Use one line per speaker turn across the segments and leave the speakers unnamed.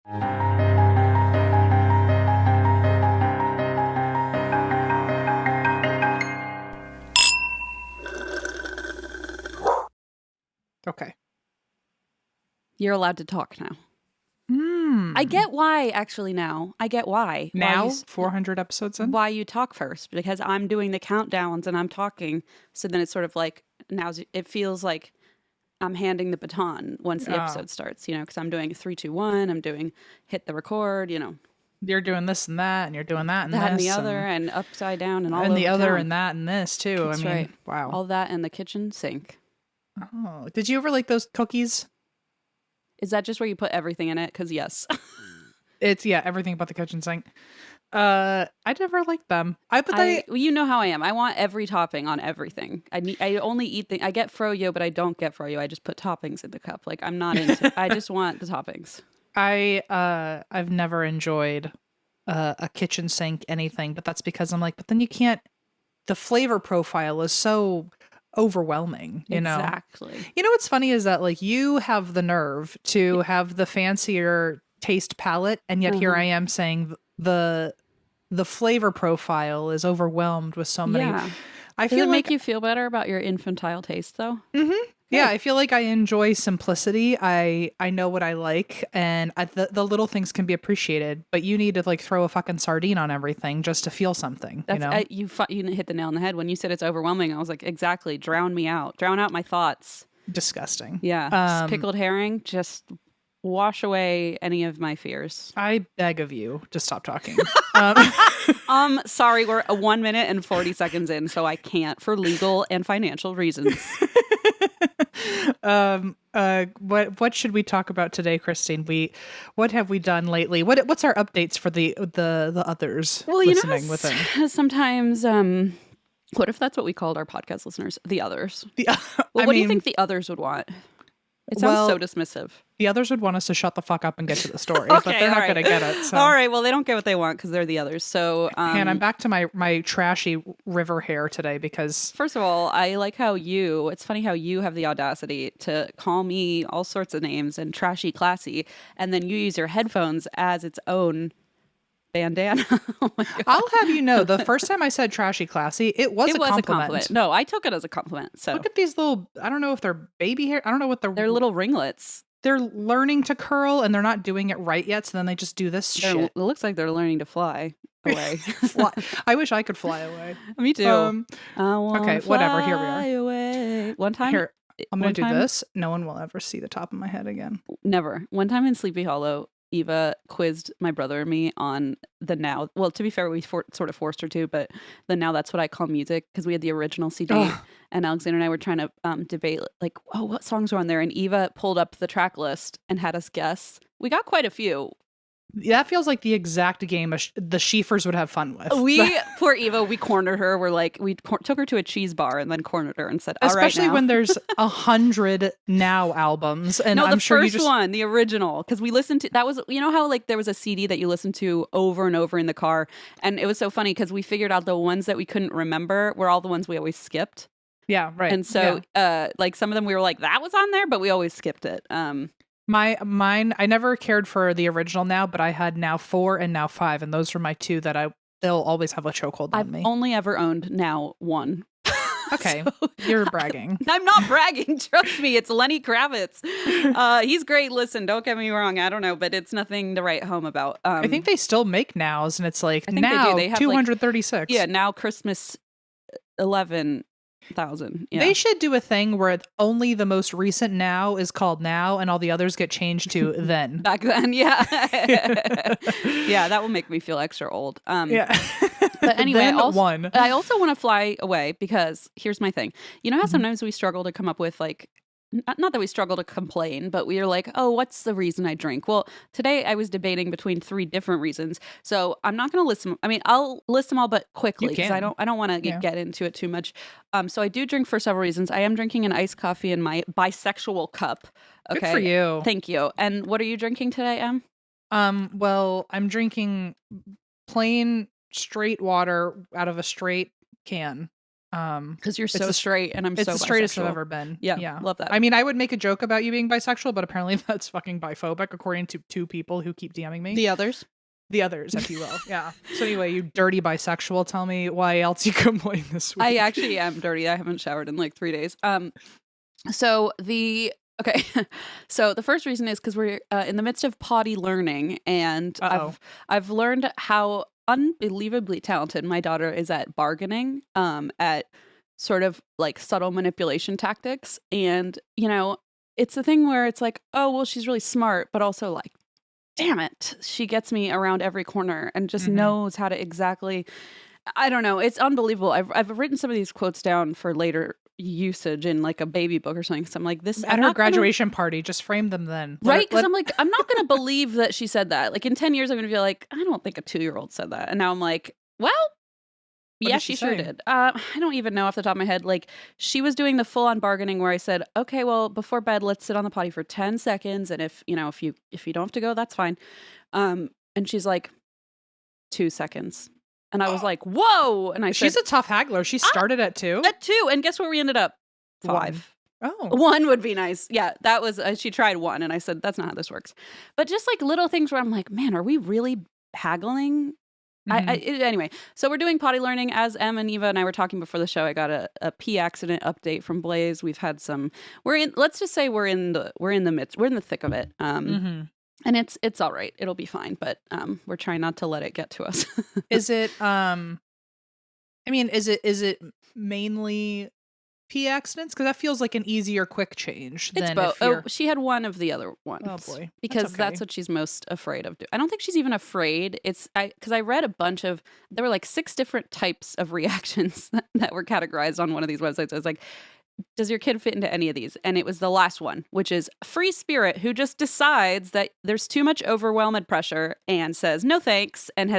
Okay.
You're allowed to talk now. I get why, actually, now. I get why.
Now,
why
400 episodes in?
Why you talk first, because I'm doing the countdowns and I'm talking. So then it's sort of like, now it feels like I'm handing the baton once the episode starts, because I'm doing 3, 2, 1. I'm doing hit the record,
You're doing this and that, and you're doing that and
that
this.
And the other, and upside down, and all over
and the other,
town.
and that, and this, too.
That's
I mean,
right.
wow.
All that in the kitchen sink.
Oh, did you ever like those cookies?
Is that just where you put everything in it? Because yes.
It's, everything but the kitchen sink. I never liked them.
You know how I am. I want every topping on everything. I only eat I get froyo, but I don't get froyo. I just put toppings in the cup. Like, I'm not into I just want the toppings.
I've never enjoyed a kitchen sink anything, but that's because I'm like, but then you can't, the flavor profile is so overwhelming,
Exactly.
What's funny is that, like, you have the nerve to have the fancier taste palette, and yet here I am saying the flavor profile is overwhelmed with so many.
Does it make you feel better about your infantile taste, though?
Mm-hmm. Yeah, I feel like I enjoy simplicity. I know what I like, and the little things can be appreciated. But you need to, like, throw a fucking sardine on everything just to feel something.
You hit the nail on the head when you said it's overwhelming. I was like, exactly. Drown me out. Drown out my thoughts.
Disgusting.
Yeah. Pickled herring, just wash away any of my fears.
I beg of you to stop talking.
Sorry, we're 1 minute and 40 seconds in, so I can't, for legal and financial reasons.
What should we talk about today, Christine? What have we done lately? What's our updates for the others listening within?
Sometimes, what if that's what we called our podcast listeners? The others. What do you think the others would want? It sounds so dismissive.
The others would want us to shut the fuck up and get to the story, but they're not going to get it. So.
All right, well, they don't get what they want because they're the others. So,
and I'm back to my trashy river hair today because...
First of all, I like how it's funny how you have the audacity to call me all sorts of names and trashy classy, and then you use your headphones as its own bandana. Oh my God.
I'll have you know, the first time I said trashy classy, it was a compliment.
No, I took it as a compliment. So
look at these little, I don't know if they're baby hair. I don't know what
they're little ringlets.
They're learning to curl and they're not doing it right yet. So then they just do this shit.
It looks like they're learning to fly away.
I wish I could fly away.
Me too.
Okay, whatever. Here we are.
Away. One time.
Here, I'm going to do this. No one will ever see the top of my head again.
Never. One time in Sleepy Hollow, Eva quizzed my brother and me on the Now. Well, to be fair, we sort of forced her to, but the Now That's What I Call Music, because we had the original CD, and Alexander and I were trying to debate, like, what songs were on there? And Eva pulled up the track list and had us guess. We got quite a few.
That feels like the exact game the Schieffers would have fun with.
Poor Eva, we cornered her. We're like, we took her to a cheese bar and then cornered her and said, all right,
especially when there's 100 Now albums. And
no,
I'm sure
first one, the original, because we listened to, that was, how like there was a CD that you listened to over and over in the car. And it was so funny because we figured out the ones that we couldn't remember were all the ones we always skipped.
Yeah, right.
And so like some of them we were like, that was on there, but we always skipped it.
Mine, I never cared for the original Now, but I had Now 4 and Now 5, and those were my two that they'll always have a chokehold on me.
I've only ever owned Now 1.
Okay, so, you're bragging.
I'm not bragging. Trust me, it's Lenny Kravitz. He's great. Listen, don't get me wrong. I don't know, but it's nothing to write home about.
I think they still make Nows, and it's like
Now
they have 236.
Like, Now Christmas 11,000. Yeah.
They should do a thing where only the most recent Now is called Now, and all the others get changed to Then.
Back then, yeah. Yeah, that will make me feel extra old.
Yeah.
But anyway, I also want to fly away because here's my thing. You know how sometimes we struggle to come up with, like, not that we struggle to complain, but we are like, oh, what's the reason I drink? Well, today I was debating between 3 different reasons. So I'm not going to list them. I mean, I'll list them all, but quickly because I don't want to get into it too much. So I do drink for several reasons. I am drinking an iced coffee in my bisexual cup. Okay.
Good for you.
Thank you. And what are you drinking today, Em?
Well, I'm drinking plain straight water out of a straight can.
Because you're so straight and I'm
it's
so
the straightest
bisexual.
I've ever been.
Yeah, love that.
I mean, I would make a joke about you being bisexual, but apparently that's fucking biphobic, according to 2 people who keep DMing me.
The others, if
you will. Yeah. So anyway, you dirty bisexual, tell me why else you complain this week.
I actually am dirty. I haven't showered in like 3 days. So the first reason is because we're in the midst of potty learning, and I've learned how unbelievably talented my daughter is at bargaining, at sort of like subtle manipulation tactics. And, you know, it's the thing where it's like, oh, well, she's really smart, but also like, damn it, she gets me around every corner and just knows how to exactly, I don't know. It's unbelievable. I've written some of these quotes down for later usage in like a baby book or something. So I'm like, this
at her graduation party, just frame them then.
Right? Because I'm like, I'm not going to believe that she said that. Like in 10 years, I'm going to be like, I don't think a 2-year-old said that. And now I'm like, well, yeah, she sure did. I don't even know off the top of my head. Like she was doing the full on bargaining where I said, okay, well, before bed, let's sit on the potty for 10 seconds. And if you don't have to go, that's fine. And she's like, 2 seconds. And I was like, whoa. And I said,
she's a tough haggler. She started at 2.
At 2. And guess where we ended up? 5.
1. Oh.
1 would be nice. Yeah, that was, she tried 1. And I said, that's not how this works. But just like little things where I'm like, man, are we really haggling? Anyway, so we're doing potty learning. As Em and Eva and I were talking before the show, I got a pee accident update from Blaze. We've had some, let's just say we're in the midst, we're in the thick of it. And it's all right. It'll be fine. But we're trying not to let it get to us.
Is it, is it mainly pee accidents? Because that feels like an easier quick change.
It's both. Oh, she had one of the other ones.
Oh boy,
because that's what she's most afraid of. I don't think she's even afraid. Because I read a bunch of, there were like 6 different types of reactions that were categorized on one of these websites. I was like, does your kid fit into any of these? And it was the last one, which is free spirit, who just decides that there's too much overwhelmed pressure and says no thanks, and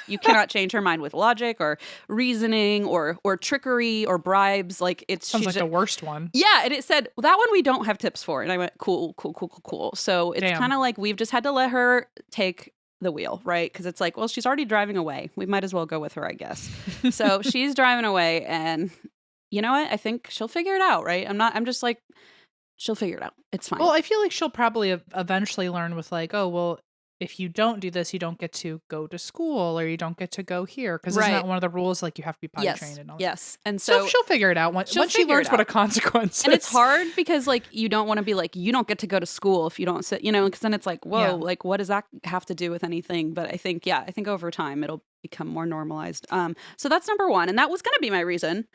you cannot change her mind with logic or reasoning or trickery or bribes. Like
sounds like the worst one.
Yeah, and it said, well, that one we don't have tips for. And I went, cool. So it's kind of like we've just had to let her take the wheel, right? Because it's like, well, she's already driving away. We might as well go with her, I guess. So she's driving away, and you know what? I think she'll figure it out, right? I'm just like, she'll figure it out. It's fine.
Well, I feel like she'll probably eventually learn with like, oh, well, if you don't do this, you don't get to go to school or you don't get to go here. Because isn't that one of the rules? Like you have to be potty trained and all that.
Yes. And so
she'll figure it out once she learns what a consequence is.
And it's hard because like you don't want to be like, you don't get to go to school if you don't sit, because then it's like, whoa, like what does that have to do with anything? But I think over time it'll become more normalized. So that's number 1. And that was going to be my reason.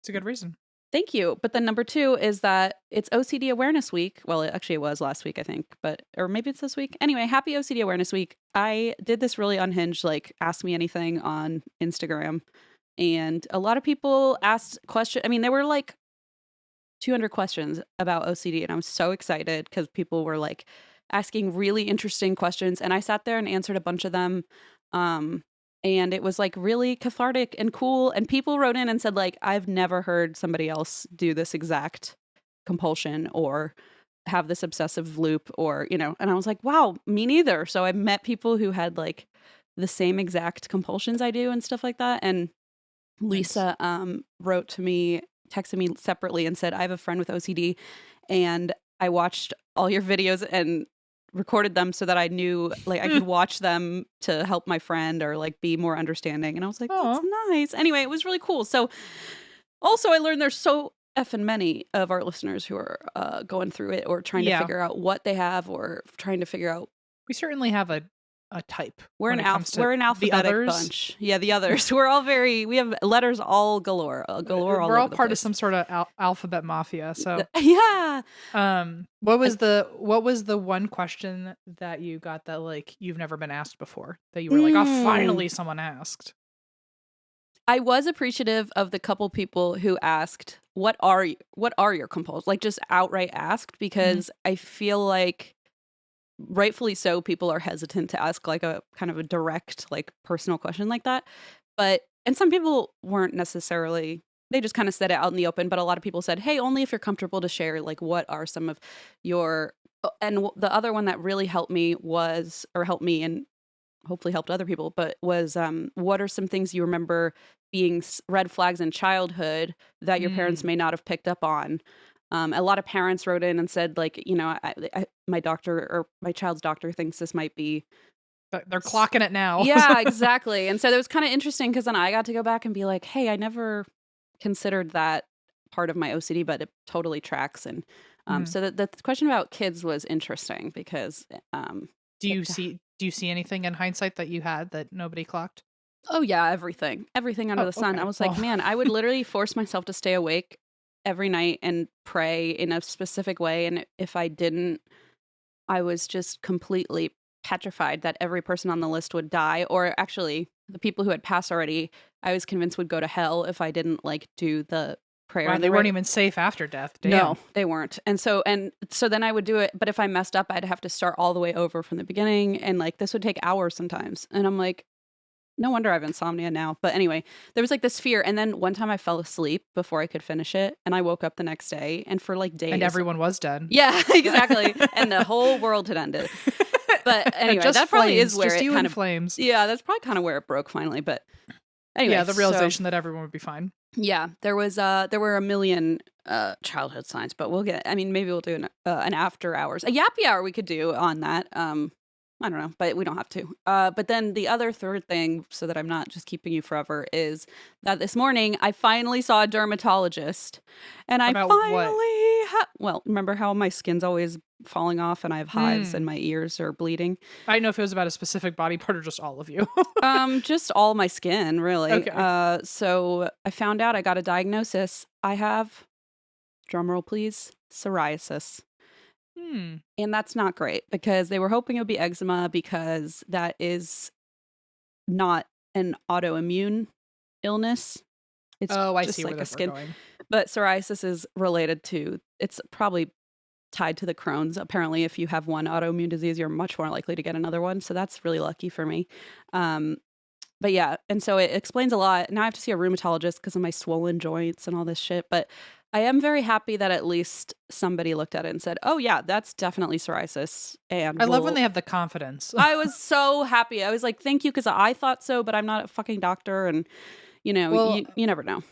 It's a good reason.
Thank you. But then number 2 is that it's OCD Awareness Week. Well, it was last week, I think, or maybe it's this week. Anyway, happy OCD Awareness Week. I did this really unhinged, like ask me anything on Instagram. And a lot of people asked questions. I mean, there were like 200 questions about OCD. And I was so excited because people were like asking really interesting questions. And I sat there and answered a bunch of them. And it was like really cathartic and cool. And people wrote in and said like, I've never heard somebody else do this exact compulsion or have this obsessive loop or, and I was like, wow, me neither. So I met people who had like the same exact compulsions I do and stuff like that. And Lisa wrote to me, texted me separately and said, I have a friend with OCD and I watched all your videos and recorded them so that I knew like I could watch them to help my friend or like be more understanding. And I was like, that's nice. Anyway, it was really cool. So also I learned there's so effing many of our listeners who are going through it or trying to figure out what they have or trying to figure out.
We certainly have a type.
We're an alphabetic bunch. Yeah, the others. We have letters all galore.
We're all part of some sort of alphabet mafia. So
yeah.
What was the one question that you got that like you've never been asked before that you were like, oh, finally someone asked?
I was appreciative of the couple people who asked, what are your compulsions? Like just outright asked, because I feel like rightfully so, people are hesitant to ask like a kind of a direct, like personal question like that. And some people weren't necessarily, they just kind of said it out in the open. But a lot of people said, hey, only if you're comfortable to share, like what are some of your, and the other one that really helped me and hopefully helped other people, but was what are some things you remember being red flags in childhood that your parents may not have picked up on? A lot of parents wrote in and said, like, you know, my doctor or my child's doctor thinks this might be.
They're clocking it now.
Yeah, exactly. And so it was kind of interesting because then I got to go back and be like, hey, I never considered that part of my OCD, but it totally tracks. And so the question about kids was interesting because
do you see anything in hindsight that you had that nobody clocked?
Oh yeah, everything under the sun. Okay. I was like, man, I would literally force myself to stay awake every night and pray in a specific way, and if I didn't, I was just completely petrified that every person on the list would die, or actually the people who had passed already, I was convinced would go to hell if I didn't like do the prayer.
Wow, they weren't even safe after death. Damn.
No, they weren't. And so then I would do it, but if I messed up, I'd have to start all the way over from the beginning, and like this would take hours sometimes. And I'm like, no wonder I have insomnia now. But anyway, there was like this fear. And then one time I fell asleep before I could finish it. And I woke up the next day, and for like days.
And everyone was dead.
Yeah, exactly. And the whole world had ended. But anyway, that probably is where it kind of
flames.
Yeah, that's probably kind of where it broke finally. But anyway.
Yeah, the realization that everyone would be fine.
Yeah, there were a million childhood signs, but maybe we'll do an after hours, a yappy hour we could do on that. I don't know, but we don't have to. But then the other third thing, so that I'm not just keeping you forever, is that this morning I finally saw a dermatologist, and
About
remember how my skin's always falling off and I have hives and my ears are bleeding?
I didn't know if it was about a specific body part or just all of you.
Just all my skin, really.
Okay.
So I found out, I got a diagnosis. I have, drumroll please, psoriasis. And that's not great because they were hoping it would be eczema because that is not an autoimmune illness. It's
I
just
see
like
where
a skin.
Going.
But psoriasis is related to, it's probably tied to the Crohn's. Apparently, if you have one autoimmune disease, you're much more likely to get another one. So that's really lucky for me. But yeah, and so it explains a lot. Now I have to see a rheumatologist because of my swollen joints and all this shit. But I am very happy that at least somebody looked at it and said, oh yeah, that's definitely psoriasis. And
I love when they have the confidence.
I was so happy. I was like, thank you, because I thought so, but I'm not a fucking doctor. And, you never know.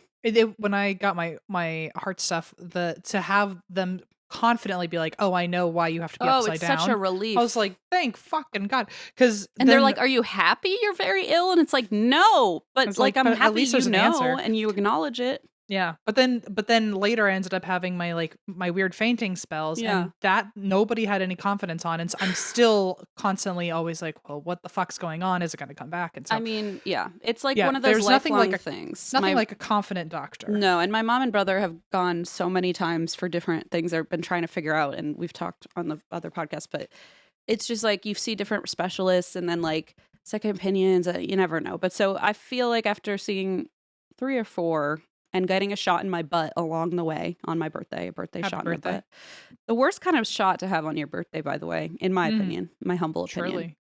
When I got my heart stuff, to have them confidently be like, oh, I know why you have to be upside down. Oh, it's
such a relief.
I was like, thank fucking God.
And they're like, are you happy you're very ill? And it's like, no, but like I'm happy, at least there's an answer. And you acknowledge it.
Yeah, but then later I ended up having my weird fainting spells, and that nobody had any confidence on, and so I'm still constantly always like, well, what the fuck's going on? Is it going to come back? And so,
I mean, yeah, it's like one of those lifelong things.
Nothing like a confident doctor.
No, and my mom and brother have gone so many times for different things they've been trying to figure out, and we've talked on the other podcast, but it's just like you see different specialists, and then like second opinions. You never know. But so I feel like after seeing 3 or 4. And getting a shot in my butt along the way on my birthday, a birthday shot in my butt. The worst kind of shot to have on your birthday, by the way, in my opinion, my humble opinion.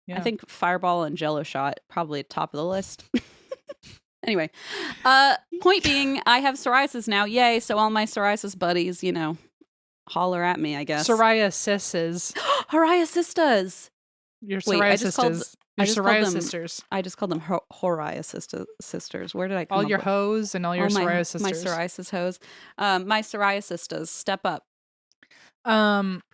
Yeah. I think Fireball and Jello shot, probably top of the list. Anyway, point being, I have psoriasis now. Yay. So all my psoriasis buddies, holler at me, I guess.
Psoriasistas.
Psoriasistas.
Your psoriasistas. I just called
them Psoriasis sisters. Where did I come
all your with? Hoes and all your psoriasis
my psoriasis hoes. My psoriasistas, step up.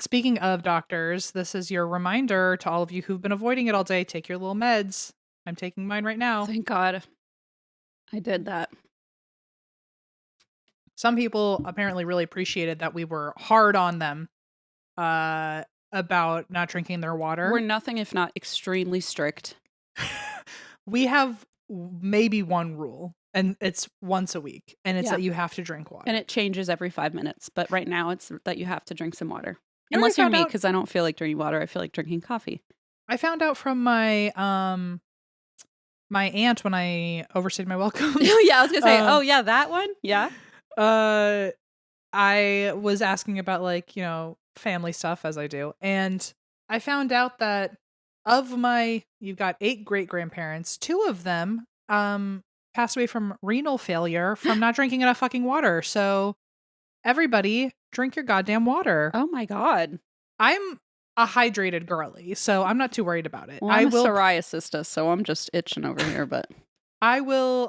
Speaking of doctors, this is your reminder to all of you who've been avoiding it all day. Take your little meds. I'm taking mine right now.
Thank God. I did that.
Some people apparently really appreciated that we were hard on them. About not drinking their water.
We're nothing if not extremely strict.
We have maybe one rule, and it's once a week, and it's that you have to drink water.
And it changes every 5 minutes, but right now it's that you have to drink some water. Unless you're me, because I don't feel like drinking water. I feel like drinking coffee.
I found out from my my aunt when I overstayed my welcome.
Yeah, I was gonna say, oh yeah, that one? Yeah.
I was asking about family stuff, as I do, and I found out that you've got 8 great grandparents, 2 of them passed away from renal failure from not drinking enough fucking water. So everybody drink your goddamn water.
Oh my God.
I'm a hydrated girly, so I'm not too worried about it.
Well, I'm a psoriasistas, so I'm just itching over here, but
I will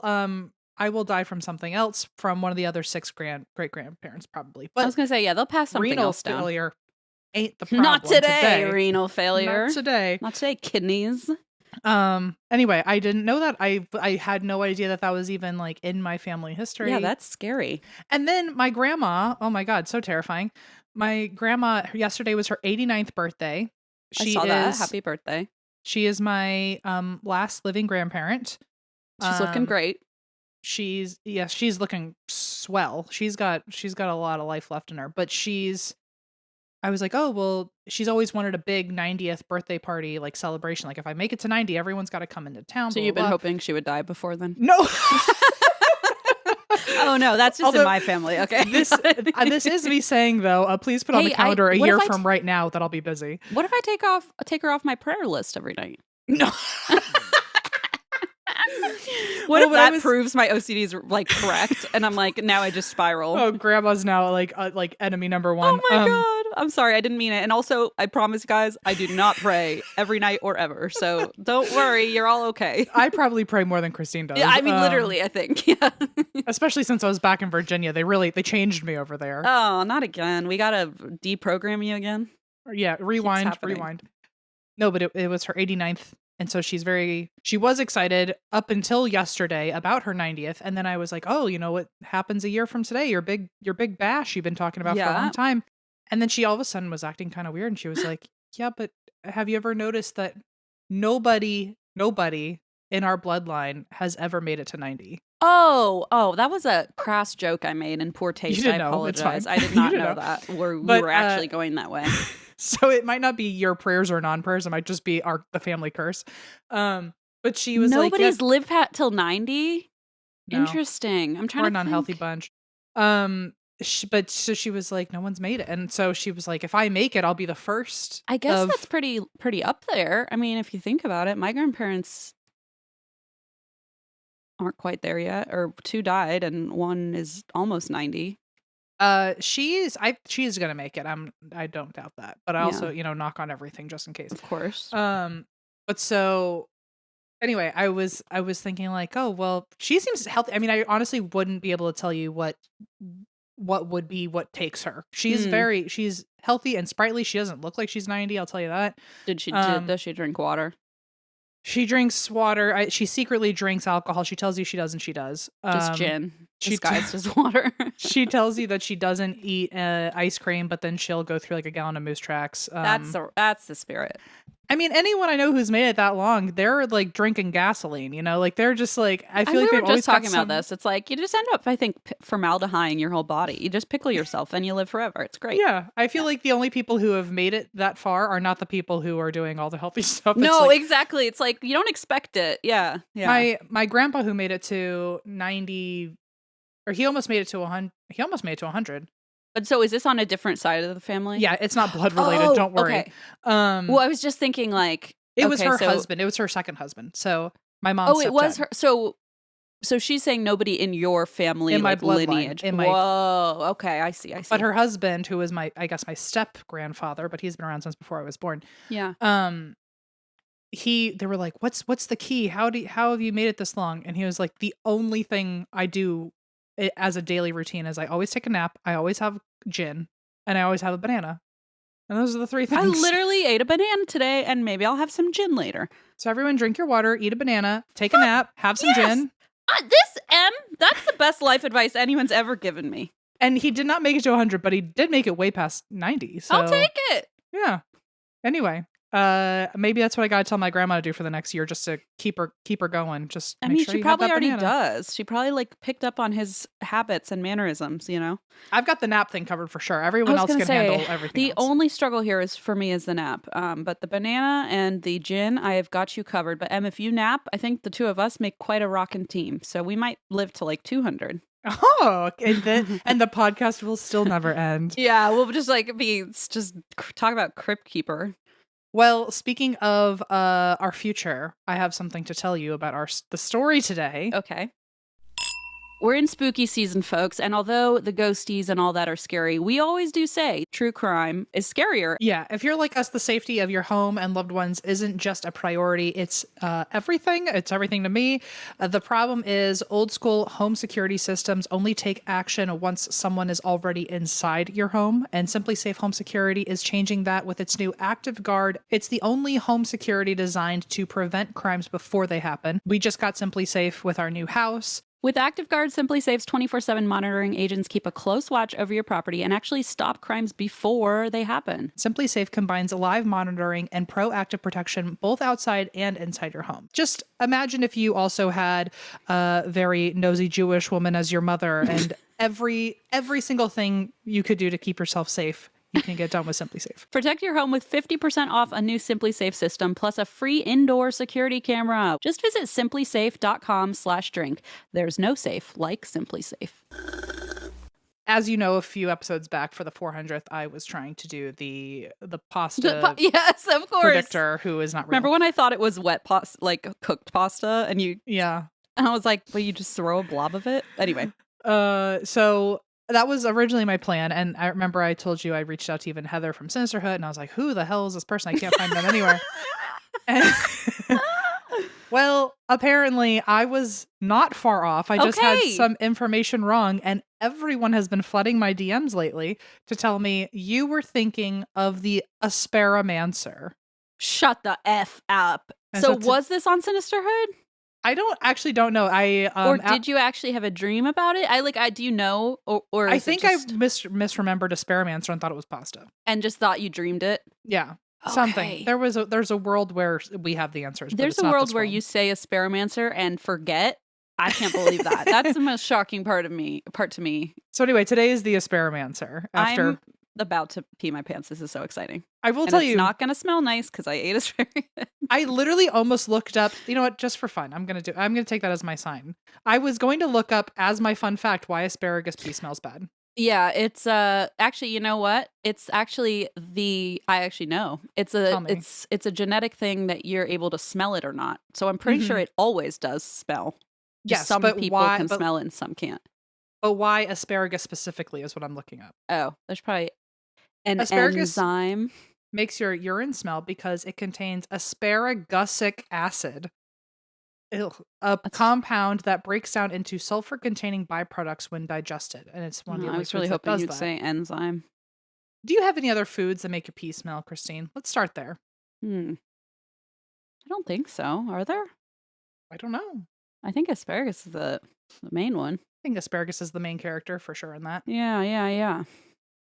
die from something else from one of the other 6 great-grandparents probably. But
I was going to say, yeah, they'll pass something else down.
Renal failure ain't the problem
Not today, renal failure.
Not today.
Not today, kidneys.
Anyway, I didn't know that. I had no idea that was even like in my family history.
Yeah, that's scary.
And then my grandma, oh my God, so terrifying. My grandma, yesterday was her 89th birthday.
I saw that. Happy birthday.
She is my last living grandparent.
She's looking great.
She's looking swell. She's got a lot of life left in her, but I was like, oh, well, she's always wanted a big 90th birthday party, like celebration. Like if I make it to 90, everyone's got to come into town.
So you've been hoping she would die before then?
No.
Oh no, that's just in my family. Okay.
This is me saying though, please put on the calendar a year from right now that I'll be busy.
What if I take her off my prayer list every night?
No.
What if that proves my OCD is like correct, and I'm like, now I just spiral?
Oh, grandma's now like enemy number 1.
Oh my God. I'm sorry, I didn't mean it. And also, I promise, guys, I do not pray every night or ever. So don't worry, you're all okay.
I probably pray more than Christine does.
Yeah, I mean, literally, I think. Yeah.
Especially since I was back in Virginia, they changed me over there.
Oh, not again. We gotta deprogram you again.
Yeah, rewind. No, but it was her 89th. And so she was excited up until yesterday about her 90th. And then I was like, oh, you know what happens a year from today? Your big bash you've been talking about for a long time. And then she all of a sudden was acting kind of weird. And she was like, yeah, but have you ever noticed that nobody in our bloodline has ever made it to 90?
Oh, that was a crass joke I made in poor taste. I apologize. I did not know that. We were actually going that way.
So it might not be your prayers or non-prayers. It might just be the family curse. But she was
nobody's lived till 90. No. Interesting. I'm trying
We're
to
an unhealthy bunch. But she was like, no one's made it, and so she was like, if I make it, I'll be the first.
I guess that's pretty up there. I mean, if you think about it, my grandparents aren't quite there yet, or 2 died, and 1 is almost 90.
She's gonna make it. I don't doubt that, but I also knock on everything just in case,
of course.
But so anyway, I was thinking like, oh well, she seems healthy. I mean, I honestly wouldn't be able to tell you what what takes her. She's she's healthy and sprightly. She doesn't look like she's 90. I'll tell you that.
Does she drink water?
She drinks water. She secretly drinks alcohol. She tells you she does, and she does.
Just gin. Disguised as water.
She tells you that she doesn't eat ice cream, but then she'll go through like a gallon of Moose Tracks.
That's the spirit.
I mean, anyone I know who's made it that long, they're like drinking gasoline, like they're just like, I feel like they've always
talking about this. It's like, you just end up, I think, formaldehying your whole body. You just pickle yourself and you live forever. It's great.
Yeah. I feel like the only people who have made it that far are not the people who are doing all the healthy stuff.
No, exactly. It's like, you don't expect it. Yeah. Yeah.
My grandpa who made it to 90, or he almost made it to 100. He almost made it to 100.
But so is this on a different side of the family?
Yeah, it's not blood related. Don't worry.
Okay. Well, I was just thinking like
it was her husband. It was her second husband. So my mom.
Oh, it was her. So she's saying nobody in your family,
in my
lineage. Whoa. Okay, I see.
But her husband, who was my step grandfather, but he's been around since before I was born.
Yeah.
They were like, "What's the key? How have you made it this long?" And he was like, "The only thing I do as a daily routine is I always take a nap, I always have gin, and I always have a banana. And those are the 3 things."
I literally ate a banana today, and maybe I'll have some gin later.
So everyone drink your water, eat a banana, take a nap, have some gin.
That's the best life advice anyone's ever given me.
And he did not make it to 100, but he did make it way past 90. So
I'll take it.
Yeah. Anyway, maybe that's what I gotta tell my grandma to do for the next year, just to keep her going. Just
she probably already does. She probably like picked up on his habits and mannerisms.
I've got the nap thing covered for sure. Everyone else can handle everything.
The only struggle here for me is the nap. But the banana and the gin, I have got you covered. But if you nap, I think the 2 of us make quite a rockin' team. So we might live to like 200.
Oh, and the podcast will still never end.
Yeah, we'll just talk about Crypt Keeper.
Well, speaking of our future, I have something to tell you about the story today.
Okay. We're in spooky season, folks, and although the ghosties and all that are scary, we always do say true crime is scarier.
Yeah, if you're like us, the safety of your home and loved ones isn't just a priority. It's everything. It's everything to me. The problem is old school home security systems only take action once someone is already inside your home, and Simply Safe Home Security is changing that with its new Active Guard. It's the only home security designed to prevent crimes before they happen. We just got Simply Safe with our new house.
With Active Guard, Simply Safe's 24/7 monitoring agents keep a close watch over your property and actually stop crimes before they happen.
Simply Safe combines live monitoring and proactive protection both outside and inside your home. Just imagine if you also had a very nosy Jewish woman as your mother, and every single thing you could do to keep yourself safe, you can get done with Simply Safe.
Protect your home with 50% off a new Simply Safe system, plus a free indoor security camera. Just visit simplysafe.com/drink. There's no safe like Simply Safe.
As you know, a few episodes back for the 400th, I was trying to do the pasta
yes, of course.
predictor who is not real.
Remember when I thought it was wet pasta, like cooked pasta, and you...
Yeah.
And I was like, well, you just throw a blob of it? Anyway.
So... that was originally my plan, and I remember I told you I reached out to even Heather from Sinisterhood, and I was like, who the hell is this person? I can't find them anywhere. And well, apparently I was not far off. I just had some information wrong, and everyone has been flooding my DMs lately to tell me you were thinking of the Asparamancer.
Shut the F up. And so was this on Sinisterhood?
I don't know.
Or did you actually have a dream about it? Do you know? Or
I think I misremembered Asparamancer and thought it was pasta.
And just thought you dreamed it?
Yeah. Okay. Something. There's a world where we have the answers.
There's a world where you say Asparamancer and forget. I can't believe that. That's the most shocking part to me.
So anyway, today is the Asparamancer.
I'm about to pee my pants. This is so exciting.
I will tell you,
it's not going to smell nice because I ate asparagus.
I literally almost looked up. You know what? Just for fun, I'm gonna take that as my sign. I was going to look up as my fun fact why asparagus pee smells bad.
Yeah, it's actually, you know what? It's actually I actually know. It's a genetic thing that you're able to smell it or not. So I'm pretty sure it always does smell.
Yes,
some people can smell it and some can't.
But why asparagus specifically is what I'm looking up.
Oh, there's probably an enzyme.
Makes your urine smell because it contains asparagusic acid, a compound that breaks down into sulfur-containing byproducts when digested, and it's one of the only
I was really hoping you'd say enzyme.
Do you have any other foods that make your pee smell, Christine? Let's start there.
I don't think so. Are there?
I don't know.
I think asparagus is the main one.
I think asparagus is the main character for sure in that.
Yeah.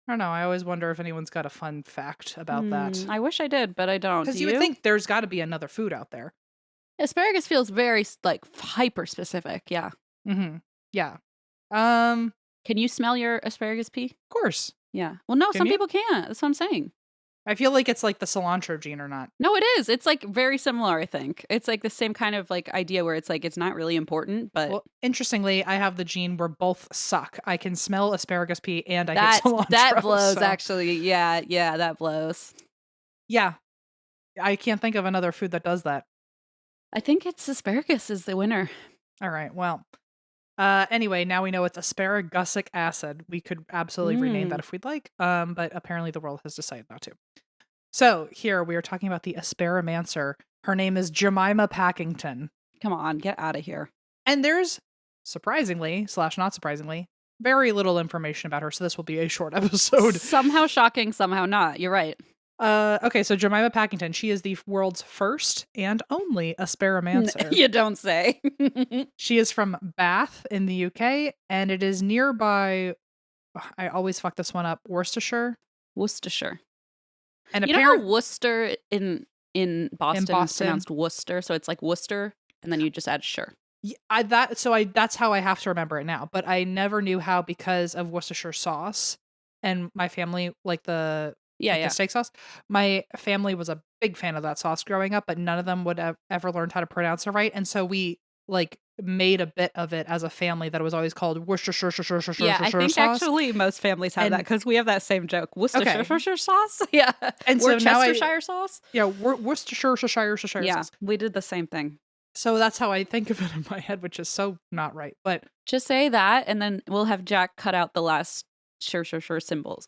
I don't know. I always wonder if anyone's got a fun fact about that.
I wish I did, but I don't.
Because you would think there's got to be another food out there.
Asparagus feels very hyper specific. Yeah.
Mm-hmm. Yeah.
Can you smell your asparagus pee?
Of course.
Yeah. Well, no, some people can't. That's what I'm saying.
I feel like it's like the cilantro gene or not.
No, it is. It's very similar, I think. It's like the same kind of idea where it's it's not really important, but...
Well, interestingly, I have the gene where both suck. I can smell asparagus pee and I get cilantro.
That blows, actually. Yeah, that blows.
Yeah. I can't think of another food that does that.
I think it's asparagus is the winner.
All right, well... anyway, now we know it's asparagusic acid. We could absolutely rename that if we'd like, but apparently the world has decided not to. So here we are talking about the Asparamancer. Her name is Jemima Packington.
Come on, get out of here.
And there's, surprisingly / not surprisingly, very little information about her, so this will be a short episode.
Somehow shocking, somehow not. You're right.
Okay, so Jemima Packington, she is the world's first and only Asparamancer.
You don't say.
She is from Bath in the UK, and it is nearby, I always fuck this one up, Worcestershire.
And you know how Worcester in Boston is pronounced Worcester, so it's like Worcester, and then you just add shire.
Yeah, that's how I have to remember it now, but I never knew how because of Worcestershire sauce, and my family, the steak sauce. My family was a big fan of that sauce growing up, but none of them would have ever learned how to pronounce it right. And so we made a bit of it as a family that it was always called Worcestershire sauce.
Yeah, I think actually most families have that because we have that same joke. Worcestershire sauce? Yeah.
And so now
Worcestershire sauce?
Yeah, Worcestershire sauce.
Yeah, we did the same thing.
So that's how I think of it in my head, which is so not right. But
just say that, and then we'll have Jack cut out the last sure syllables.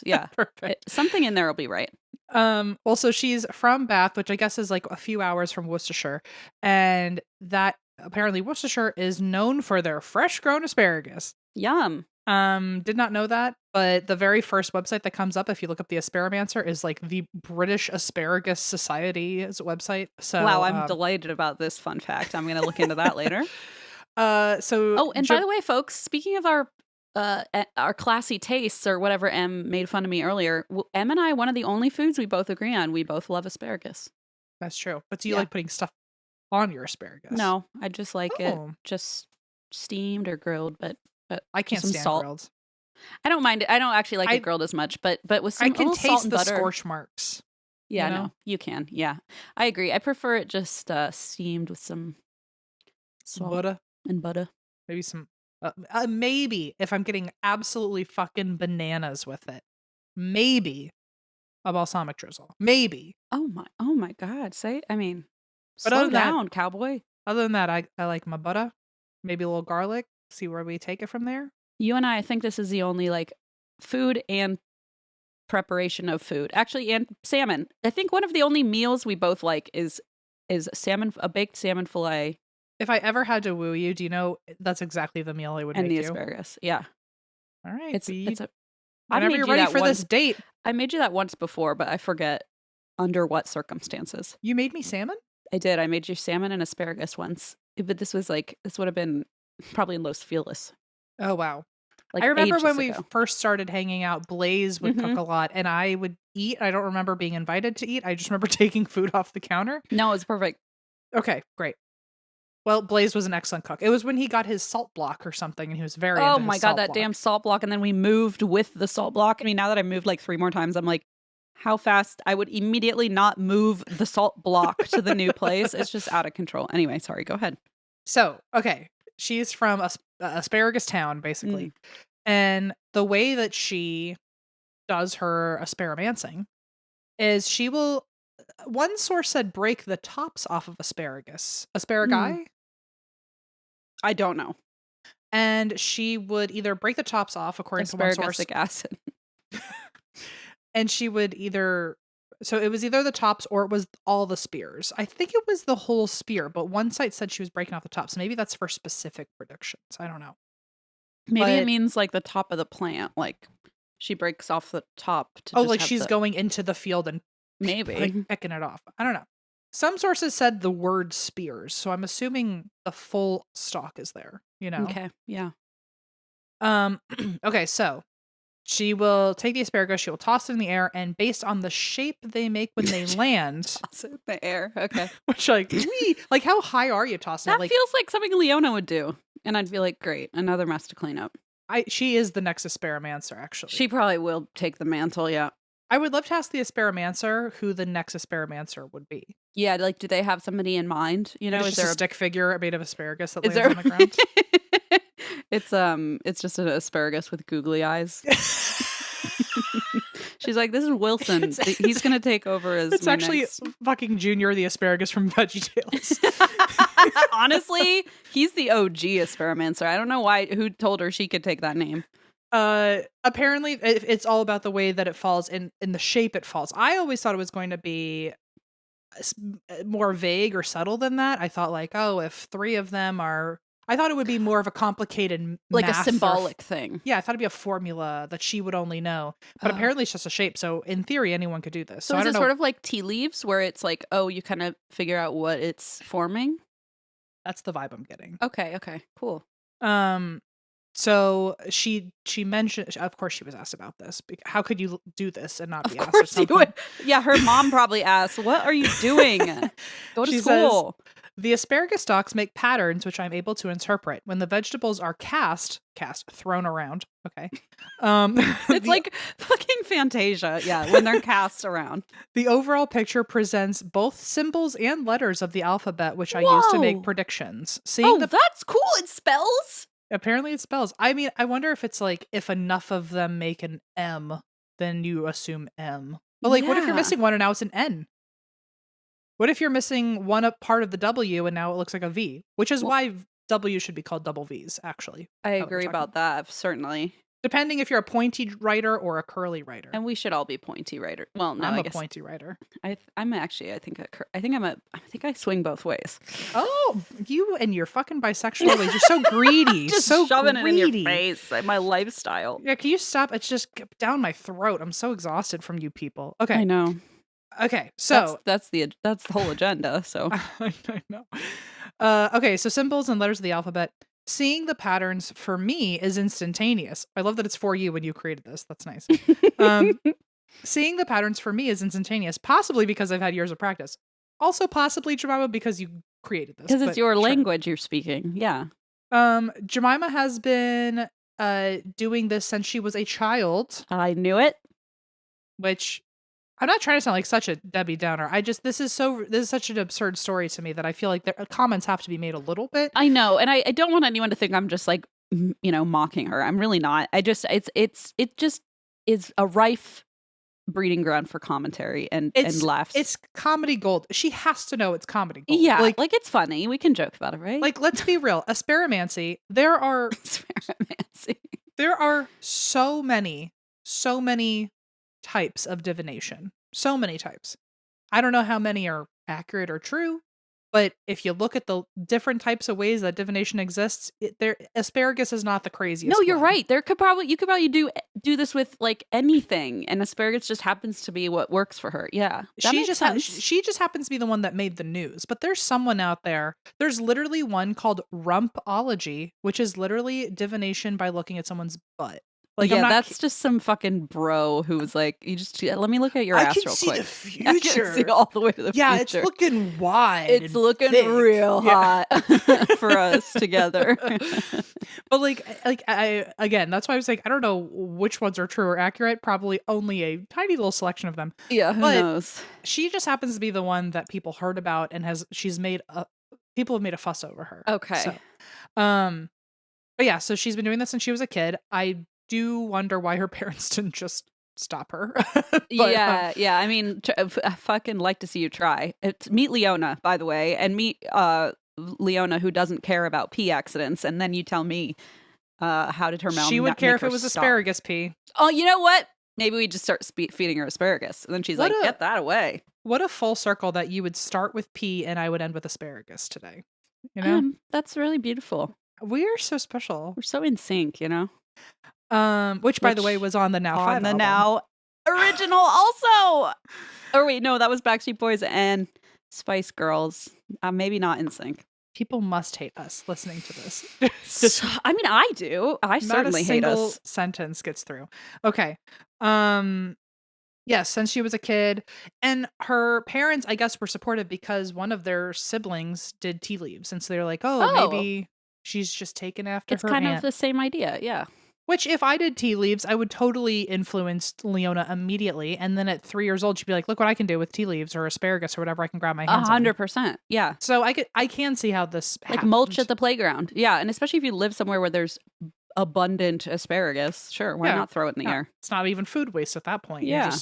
Yeah,
perfect.
Something in there will be right.
Also, she's from Bath, which I guess is like a few hours from Worcestershire, and that apparently Worcestershire is known for their fresh grown asparagus.
Yum.
Did not know that, but the very first website that comes up if you look up the Asparamancer is like the British Asparagus Society's website. So
wow, I'm delighted about this fun fact. I'm going to look into that later.
By
the way, folks, speaking of our classy tastes or whatever Em made fun of me earlier, Em and I, one of the only foods we both agree on, we both love asparagus.
That's true. But do you like putting stuff on your asparagus?
No, I just like it just steamed or grilled, but
I can't stand
salt.
Grilled.
I don't mind it. I don't actually like it grilled as much, but with some
I can
taste
salt and
the
butter. Scorch marks.
Yeah, no, you can. Yeah, I agree. I prefer it just steamed with some salt
butter
and butter.
Maybe some. Maybe if I'm getting absolutely fucking bananas with it, maybe a balsamic drizzle. Maybe.
Oh my God!
But
slow down, cowboy.
Other than that, I like my butter. Maybe a little garlic. See where we take it from there.
You and I think this is the only like food and preparation of food, actually, and salmon. I think one of the only meals we both like is salmon, a baked salmon fillet.
If I ever had to woo you, do you know that's exactly the meal I would make you?
And the asparagus, yeah.
All right,
whenever you're ready
for this date.
I made you that once before, but I forget under what circumstances.
You made me salmon?
I did. I made you salmon and asparagus once, but this would have been probably in Los Feliz.
Oh wow!
Like
I remember when we first started hanging out, Blaze would cook a lot, and I would eat. I don't remember being invited to eat. I just remember taking food off the counter.
No, it was perfect.
Okay, great. Well, Blaze was an excellent cook. It was when he got his salt block or something, and he was very
oh my God, that damn salt block! And then we moved with the salt block. I mean, now that I moved like 3 more times, I'm like, how fast I would immediately not move the salt block to the new place. It's just out of control. Anyway, sorry, go ahead.
So, okay. She's from Asparagus Town, basically. And the way that she does her asparamancing is she will, one source said, break the tops off of asparagus. Asparagi?
I don't know.
And she would either break the tops off, according to one source.
Asparagic acid.
And she would so it was either the tops or it was all the spears. I think it was the whole spear, but one site said she was breaking off the tops. Maybe that's for specific predictions. I don't know.
Maybe it means like the top of the plant. Like she breaks off the top.
She's going into the field and
maybe
picking it off. I don't know. Some sources said the word spears, so I'm assuming the full stalk is there.
Okay, yeah.
Okay, so she will take the asparagus, she will toss it in the air, and based on the shape they make when they land,
toss it in the air. Okay,
which like how high are you tossing?
That feels like something Leona would do, and I'd be like, great, another mess to clean up.
She is the next Asparamancer, actually.
She probably will take the mantle. Yeah,
I would love to ask the Asparamancer who the next Asparamancer would be.
Yeah, like, do they have somebody in mind?
Is there a stick figure made of asparagus that lands on the ground?
It's just an asparagus with googly eyes. She's like, this is Wilson. He's going to take over as
It's actually fucking Junior the asparagus from VeggieTales.
Honestly, he's the OG Asparamancer. I don't know who told her she could take that name.
Apparently it's all about the way that it falls in the shape it falls. I always thought it was going to be more vague or subtle than that. I thought like, if 3 of them are, I thought it would be more of a complicated
like a symbolic thing.
Yeah, I thought it'd be a formula that she would only know. But apparently it's just a shape. So in theory, anyone could do this.
So is it sort of like tea leaves where it's like, you kind of figure out what it's forming?
That's the vibe I'm getting.
Okay, cool.
So she mentioned, of course she was asked about this. How could you do this and not be asked?
Of course you would. Yeah, her mom probably asked, what are you doing? Go to school.
Says, the asparagus stalks make patterns which I'm able to interpret. When the vegetables are thrown around. Okay.
It's like fucking Fantasia. Yeah, when they're cast around.
The overall picture presents both symbols and letters of the alphabet, which I use to make predictions.
That's cool. It spells?
Apparently it spells. I mean, I wonder if it's like, if enough of them make an M, then you assume M. But like, what if you're missing one and now it's an N? What if you're missing one part of the W and now it looks like a V, which is why W should be called double Vs, actually.
I agree about that, certainly.
Depending if you're a pointy writer or a curly writer.
And we should all be pointy writer. Well, no,
I'm
I
a
guess
pointy writer.
I'm actually, I think I swing both ways.
Oh, you and your fucking bisexual ways. You're so greedy.
Just
so
shoving
greedy.
it in your face. My lifestyle.
Yeah, can you stop? It's just down my throat. I'm so exhausted from you people. Okay.
I know.
Okay, so
that's the whole agenda. So
I know. Okay, so symbols and letters of the alphabet. Seeing the patterns for me is instantaneous. I love that it's for you when you created this. That's nice. Seeing the patterns for me is instantaneous, possibly because I've had years of practice. Also, possibly, Jemima, because you created this.
Because it's your language you're speaking. Yeah.
Jemima has been doing this since she was a child.
I knew it.
Which, I'm not trying to sound like such a Debbie Downer. This is such an absurd story to me that I feel like comments have to be made a little bit.
I know, and I don't want anyone to think I'm just like, mocking her. I'm really not. It just is a rife breeding ground for commentary and laughs.
It's comedy gold. She has to know it's comedy gold.
Yeah, like it's funny. We can joke about it, right?
Like, let's be real. Asparamancy. There are so many types of divination. So many types. I don't know how many are accurate or true, but if you look at the different types of ways that divination exists, asparagus is not the craziest.
No, you're right. You could probably do this with like anything, and asparagus just happens to be what works for her. Yeah,
she just happens to be the one that made the news. But there's someone out there. There's literally one called rumpology, which is literally divination by looking at someone's butt. Like,
yeah, that's just some fucking bro who was like, let me look at your ass real quick.
The future.
I can see all the way to the future.
Yeah, it's looking wide.
It's looking
thick.
real hot for us together.
But again, that's why I was like, I don't know which ones are true or accurate. Probably only a tiny little selection of them.
Yeah, who knows?
She just happens to be the one that people heard about and people have made a fuss over her.
Okay.
So, but yeah, so she's been doing this since she was a kid. I do wonder why her parents didn't just stop her.
Yeah. I mean, I fucking like to see you try. Meet Leona, by the way, and meet Leona, who doesn't care about pee accidents, and then you tell me how did her mom?
She would care if it was asparagus pee.
Oh, you know what? Maybe we just start feeding her asparagus, and then she's like, "Get that away."
What a full circle that you would start with pee and I would end with asparagus today. You know,
that's really beautiful.
We are so special.
We're so in sync, you know.
Which by the way was on the Now 5 album.
On the Now original also. Or wait, no, that was Backstreet Boys and Spice Girls. Maybe not in sync.
People must hate us listening to this.
I mean, I do. I certainly hate us.
Not a single sentence gets through. Okay. Yes, since she was a kid. And her parents, I guess, were supportive because one of their siblings did tea leaves. And so they're like, maybe she's just taken after her
It's kind
aunt.
of the same idea, yeah.
Which, if I did tea leaves, I would totally influence Leona immediately. And then at 3 years old, she'd be like, look what I can do with tea leaves or asparagus or whatever I can grab my hands on.
100%, yeah.
So I can see how this happens.
Mulch at the playground. Yeah, and especially if you live somewhere where there's abundant asparagus, sure, why not throw it in the air?
It's not even food waste at that point.
Yeah.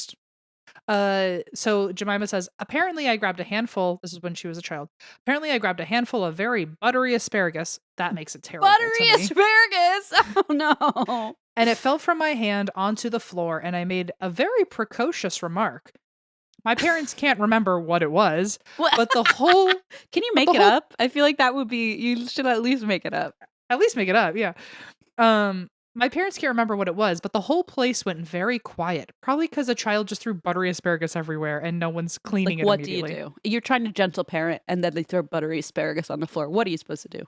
So Jemima says, apparently I grabbed a handful. This is when she was a child. Apparently I grabbed a handful of very buttery asparagus. That makes it terrible.
Buttery asparagus? Oh no.
And it fell from my hand onto the floor and I made a very precocious remark. My parents can't remember what it was, but the whole...
Can you make it up? I feel like that would be... You should at least make it up.
At least make it up, yeah. My parents can't remember what it was, but the whole place went very quiet. Probably because a child just threw buttery asparagus everywhere and no one's cleaning it immediately.
What do you do? You're trying to gentle parent and then they throw buttery asparagus on the floor. What are you supposed to do?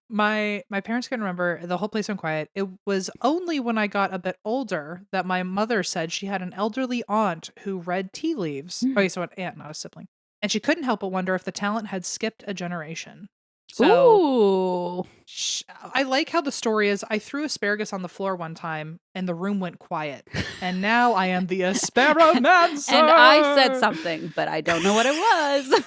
My parents can remember. The whole place went quiet. It was only when I got a bit older that my mother said she had an elderly aunt who read tea leaves. Okay, so an aunt, not a sibling. And she couldn't help but wonder if the talent had skipped a generation. So, I like how the story is. I threw asparagus on the floor one time and the room went quiet. And now I am the Asparamancer.
And I said something, but I don't know what it was.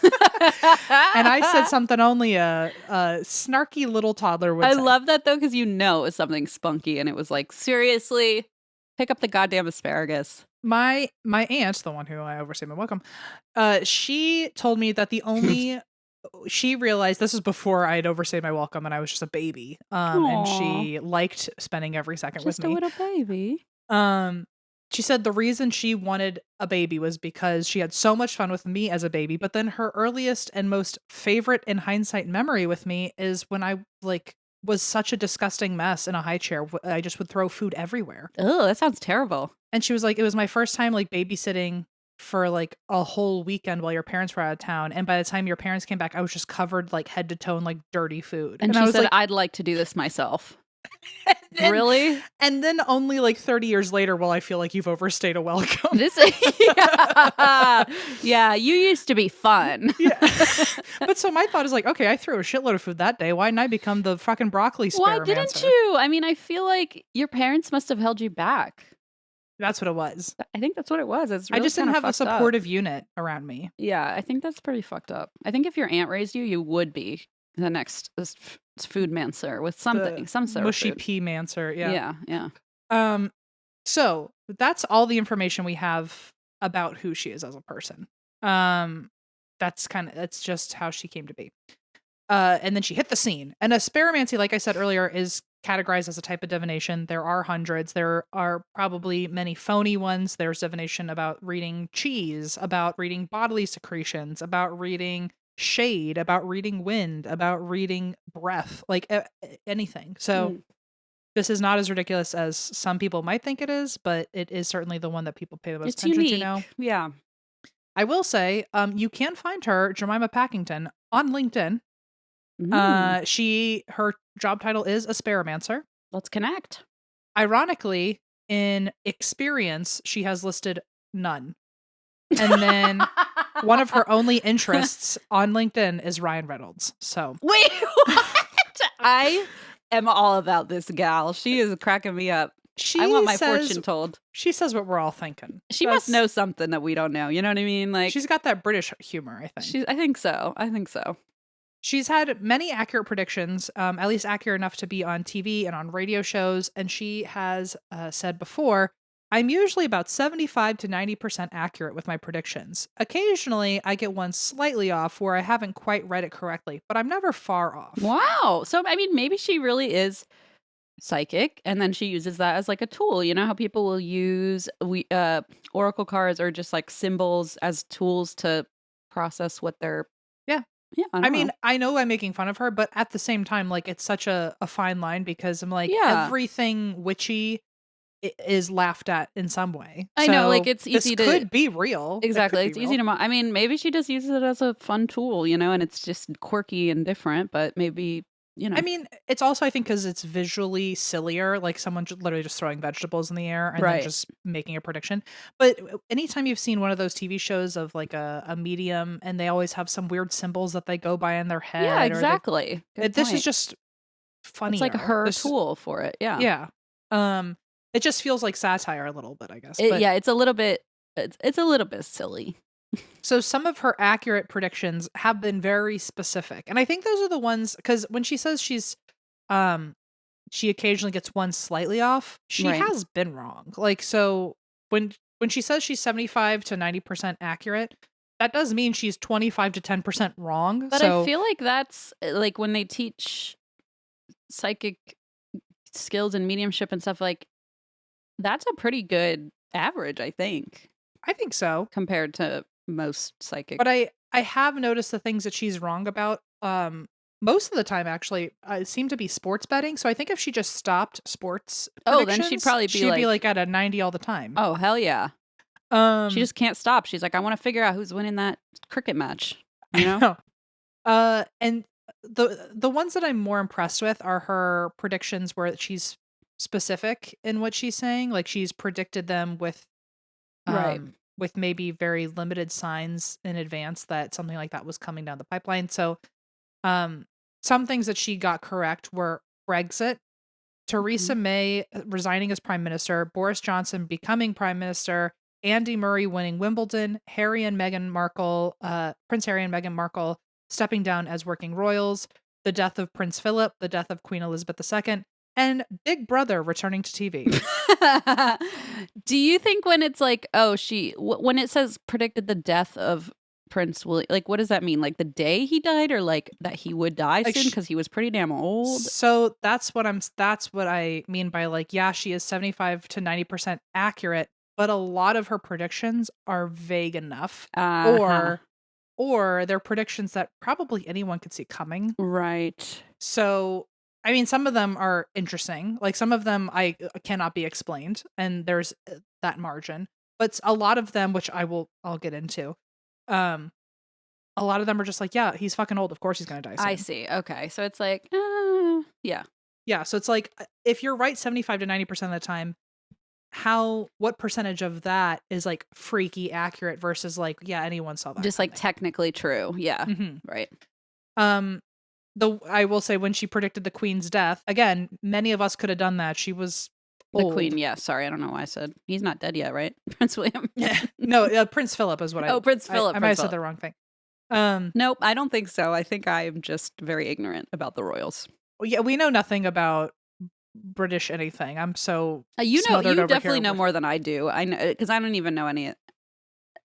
And I said something only a snarky little toddler would say.
I love that though, because it was something spunky and it was like, seriously, pick up the goddamn asparagus.
my aunt, the one who I overstayed my welcome, she told me that she realized this is before I had overstayed my welcome and I was just a baby. And she liked spending every second with
Just a
me.
little baby.
She said the reason she wanted a baby was because she had so much fun with me as a baby, but then her earliest and most favorite in hindsight memory with me is when I was such a disgusting mess in a high chair. I just would throw food everywhere.
Oh, that sounds terrible.
And she was like, it was my first time babysitting for a whole weekend while your parents were out of town. And by the time your parents came back, I was just covered head to toe in dirty food.
And she said, I'd like to do this myself. Really?
And then only 30 years later, I feel like you've overstayed a welcome.
Yeah, you used to be fun.
Yeah. But so my thought is okay, I threw a shitload of food that day. Why didn't I become the fucking broccoli Asparamancer?
Why didn't you? I mean, I feel like your parents must have held you back.
That's what it was.
I think that's what it was. It's really
I just didn't have a supportive unit around me.
Yeah, I think that's pretty fucked up. I think if your aunt raised you, you would be the next food mancer with something, some sort
mushy
of
pea mancer. Yeah.
Yeah.
So that's all the information we have about who she is as a person. That's just how she came to be. And then she hit the scene. And asparamancy, like I said earlier, is categorized as a type of divination. There are hundreds. There are probably many phony ones. There's divination about reading cheese, about reading bodily secretions, about reading shade, about reading wind, about reading breath, anything. So this is not as ridiculous as some people might think it is, but it is certainly the one that people pay the most attention to now.
Yeah.
I will say, you can find her, Jemima Packington, on LinkedIn. Her job title is Asparamancer.
Let's connect.
Ironically, in experience, she has listed none. And then one of her only interests on LinkedIn is Ryan Reynolds. So
wait, what? I am all about this gal. She is cracking me up. I want my fortune told.
She says what we're all thinking.
She must know something that we don't know. You know what I mean?
She's got that British humor, I think.
I think so.
She's had many accurate predictions, at least accurate enough to be on TV and on radio shows. And she has said before, I'm usually about 75 to 90% accurate with my predictions. Occasionally, I get one slightly off where I haven't quite read it correctly, but I'm never far off.
Wow. So, I mean, maybe she really is psychic, and then she uses that as a tool. You know how people will use oracle cards or just symbols as tools to process what they're...
Yeah, I mean, I know I'm making fun of her, but at the same time, it's such a fine line because I'm everything witchy is laughed at in some way.
I know, it's easy
this could be real.
Exactly, it's easy to... I mean, maybe she just uses it as a fun tool, and it's just quirky and different, but maybe...
I mean, it's also, I think, because it's visually sillier, someone literally just throwing vegetables in the air and then just making a prediction. But anytime you've seen one of those TV shows of a medium and they always have some weird symbols that they go by in their head.
Yeah, exactly.
This is just funny.
It's her tool for it. Yeah.
Yeah. It just feels like satire a little bit, I guess.
It's a little bit... It's a little bit silly.
So some of her accurate predictions have been very specific. And I think those are the ones, because when she says she occasionally gets one slightly off, she has been wrong. So when she says she's 75 to 90% accurate, that does mean she's 25 to 10% wrong.
But I feel like that's when they teach psychic skills and mediumship and stuff, that's a pretty good average, I think.
I think so.
Compared to most psychic.
But I have noticed the things that she's wrong about most of the time actually seem to be sports betting. So I think if she just stopped sports
then she'd probably be
at a 90 all the time.
Oh, hell yeah. She just can't stop. She's like, I want to figure out who's winning that cricket match, and the ones that I'm more impressed with are her predictions where she's specific in what she's saying. She's predicted them with with maybe very limited signs in advance that something like that was coming down the pipeline. So some things that she got correct were Brexit, Theresa May resigning as prime minister, Boris Johnson becoming prime minister, Andy Murray winning Wimbledon, Prince Harry and Meghan Markle stepping down as working royals, the death of Prince Philip, the death of Queen Elizabeth II,
and Big Brother returning to TV.
Do you think when it's like, oh, when it says predicted the death of Prince William, like, what does that mean? Like the day he died, or like that he would die soon because he was pretty damn old?
So that's what I mean by like, yeah, she is 75 to 90% accurate, but a lot of her predictions are vague enough, or they're predictions that probably anyone could see coming.
Right.
So, I mean, some of them are interesting. Like some of them I cannot be explained, and there's that margin. But a lot of them, which I'll get into, a lot of them are just like, yeah, he's fucking old. Of course he's gonna die soon.
I see. Okay, so it's like, yeah.
Yeah, so it's like, if you're right 75 to 90% of the time, what percentage of that is like freaky accurate versus like, yeah, anyone saw that.
Just like technically true. Yeah. Mm-hmm. Right.
I will say, when she predicted the Queen's death, again, many of us could have done that. She was old.
The Queen, yeah. Sorry, I don't know why I said he's not dead yet, right? Prince William.
Yeah. No, Prince Philip is what I.
Oh, Prince Philip.
I might have said the wrong thing.
Nope, I don't think so. I think I'm just very ignorant about the royals.
Well, yeah, we know nothing about British anything. I'm so
you definitely know more than I do. I know, because I don't even know any.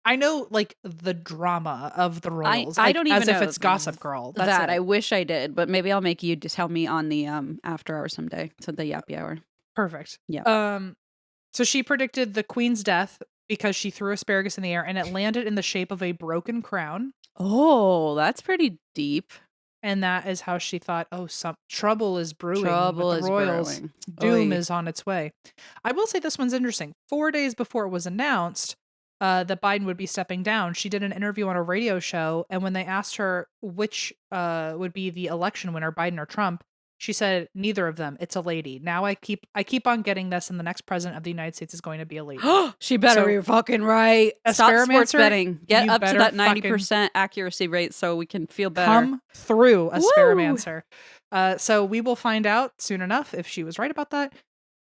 I know like the drama of the royals.
I don't even
as
know
if it's Gossip Girl. That's
that. I wish I did, but maybe I'll make you just tell me on the after hour someday. So the Yappy Hour.
Perfect.
Yeah.
So she predicted the Queen's death because she threw asparagus in the air and it landed in the shape of a broken crown.
Oh, that's pretty deep.
And that is how she thought, oh, some trouble is brewing with the royals. Doom is on its way. I will say this one's interesting. 4 days before it was announced that Biden would be stepping down, she did an interview on a radio show. And when they asked her which would be the election winner, Biden or Trump, she said, neither of them. It's a lady. Now I keep on getting this, and the next president of the United States is going to be a lady.
She better be fucking right. Stop sports betting. Get up to that 90% accuracy rate so we can feel better.
Come through, Asparamancer. So we will find out soon enough if she was right about that.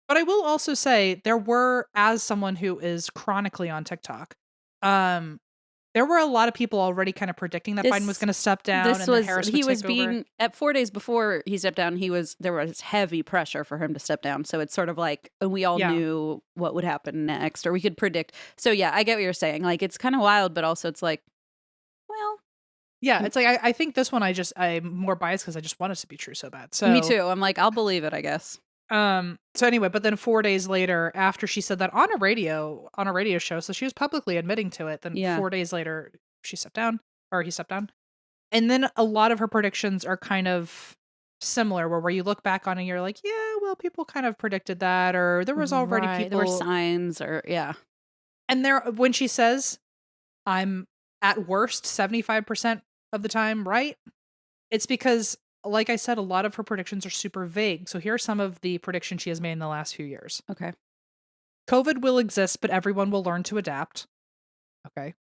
But I will also say, there were, as someone who is chronically on TikTok, there were a lot of people already kind of predicting that Biden was going to step down.
He was being at 4 days before he stepped down. There was heavy pressure for him to step down. So it's sort of like we all knew what would happen next, or we could predict. So yeah, I get what you're saying. Like, it's kind of wild, but also it's like, well,
yeah, it's like I think this one I'm more biased because I just want it to be true so bad. So
me too. I'm like, I'll believe it, I guess.
So anyway, but then 4 days later, after she said that on a radio show, so she was publicly admitting to it, then 4 days later he stepped down. And then a lot of her predictions are kind of similar, where you look back on it and you're like, yeah, well, people kind of predicted that, or there was already people,
there were signs, or
And when she says, I'm at worst 75% of the time right, it's because, like I said, a lot of her predictions are super vague. So here are some of the predictions she has made in the last few years.
Okay.
COVID will exist, but everyone will learn to adapt. Okay.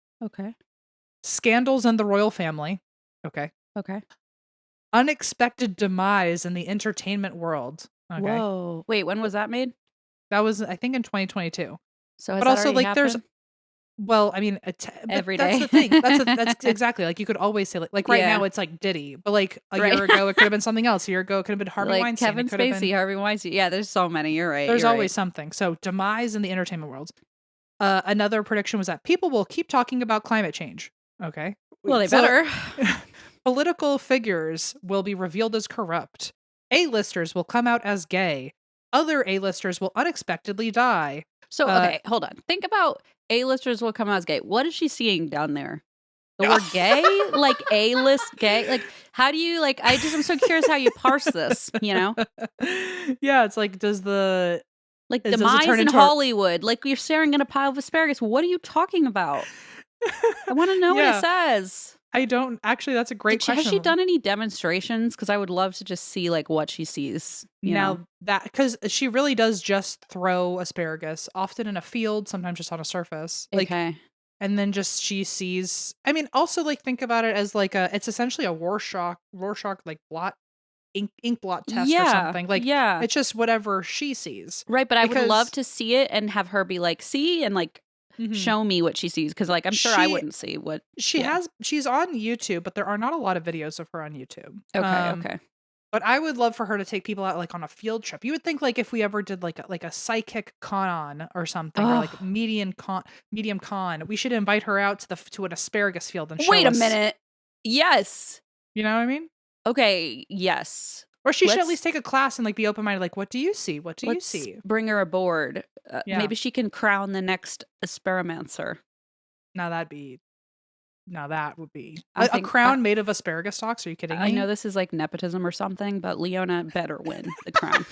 Scandals in the royal family. Okay. Unexpected demise in the entertainment world. Okay.
Whoa. Wait, when was that made?
That was, I think, in 2022.
So but also, like,
happened? Well, I mean,
every day.
That's the thing. That's exactly, like, you could always say, like right now it's like Diddy, but like a year ago it could have been something else. A year ago it could have been Harvey Weinstein.
Kevin Spacey, Harvey Weinstein. Yeah, there's so many. You're right.
There's always something. So demise in the entertainment world. Another prediction was that people will keep talking about climate change. Okay.
Well, they better.
Political figures will be revealed as corrupt. A-listers will come out as gay. Other A-listers will unexpectedly die.
So, okay, hold on. Think about A-listers will come out as gay. What is she seeing down there? The word gay? Like A-list gay? Like, how do you, like, I'm so curious how you parse this, you know?
Yeah, it's like, does the...
Like, demise in Hollywood. Like, you're staring at a pile of asparagus. What are you talking about? I want to know what it says.
I don't... Actually, that's a great question.
Has she done any demonstrations? Because I would love to just see, like, what she sees.
Because she really does just throw asparagus, often in a field, sometimes just on a surface. Like,
okay.
And then just she sees... I mean, also, like, think about it as, like, it's essentially a Rorschach, like, ink blot test or something. Like, it's just whatever she sees.
Right, but I would love to see it and have her be like, see, and, like, show me what she sees, because, like, I'm sure I wouldn't see what
she has. She's on YouTube, but there are not a lot of videos of her on YouTube.
Okay.
But I would love for her to take people out like on a field trip. You would think like if we ever did like a psychic con or something, or like medium con, we should invite her out to an asparagus field and show us.
Wait a minute. Yes.
You know what I mean?
Okay, yes.
Or she should at least take a class and like be open-minded, like, what do you see? What do you see?
Bring her aboard. Maybe she can crown the next Asparamancer.
Now that would be a crown made of asparagus stalks. Are you kidding me?
I know this is like nepotism or something, but Leona better win the crown.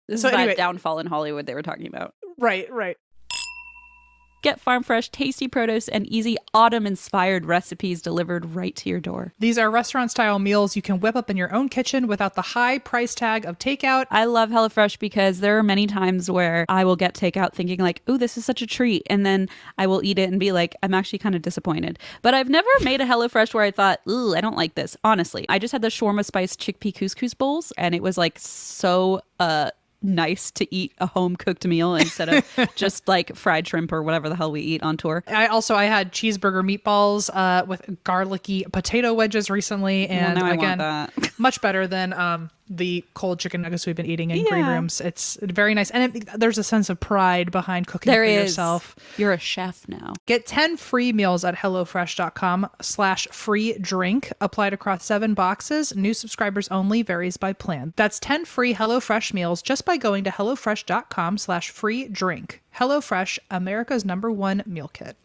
This is that downfall in Hollywood they were talking about.
Right.
Get farm fresh, tasty produce and easy autumn-inspired recipes delivered right to your door.
These are restaurant-style meals you can whip up in your own kitchen without the high price tag of takeout.
I love HelloFresh because there are many times where I will get takeout thinking like, oh, this is such a treat. And then I will eat it and be like, I'm actually kind of disappointed. But I've never made a HelloFresh where I thought, ooh, I don't like this. Honestly, I just had the shawarma spice chickpea couscous bowls and it was like so nice to eat a home cooked meal instead of just like fried shrimp or whatever the hell we eat on tour.
I had cheeseburger meatballs with garlicky potato wedges recently, and again, much better than the cold chicken nuggets we've been eating in green rooms. It's very nice, and there's a sense of pride behind cooking for yourself.
You're a chef now.
Get 10 free meals at hellofresh.com/free drink, applied across 7 boxes. New subscribers only, varies by plan. That's 10 free HelloFresh meals just by going to hellofresh.com/free drink. HelloFresh, America's #1 meal kit.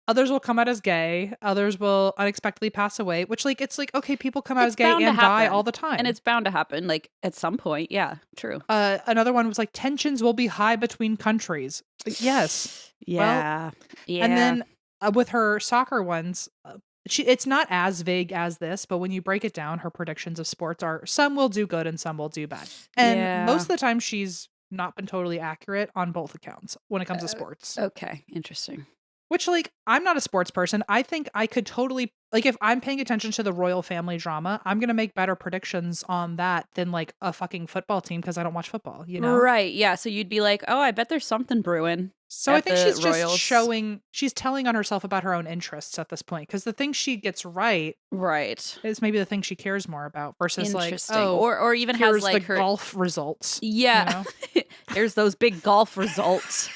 Others will come out as gay. Others will unexpectedly pass away, which like, it's like, okay, people come out as gay and die all the time.
And it's bound to happen like at some point. Yeah, true.
Another one was like, tensions will be high between countries. Yes.
Yeah.
Well, yeah. And then with her soccer ones, it's not as vague as this, but when you break it down, her predictions of sports are some will do good and some will do bad. And most of the time she's not been totally accurate on both accounts when it comes to sports.
Okay. Interesting.
Which, like, I'm not a sports person. I think I could totally, like, if I'm paying attention to the royal family drama, I'm going to make better predictions on that than, like, a fucking football team because I don't watch football, you know?
Right, yeah. So you'd be like, oh, I bet there's something brewing.
So I think she's just she's telling on herself about her own interests at this point because the thing she gets right is maybe the thing she cares more about versus, like, oh,
or even has, like, her
golf results.
Yeah. You know? There's those big golf results.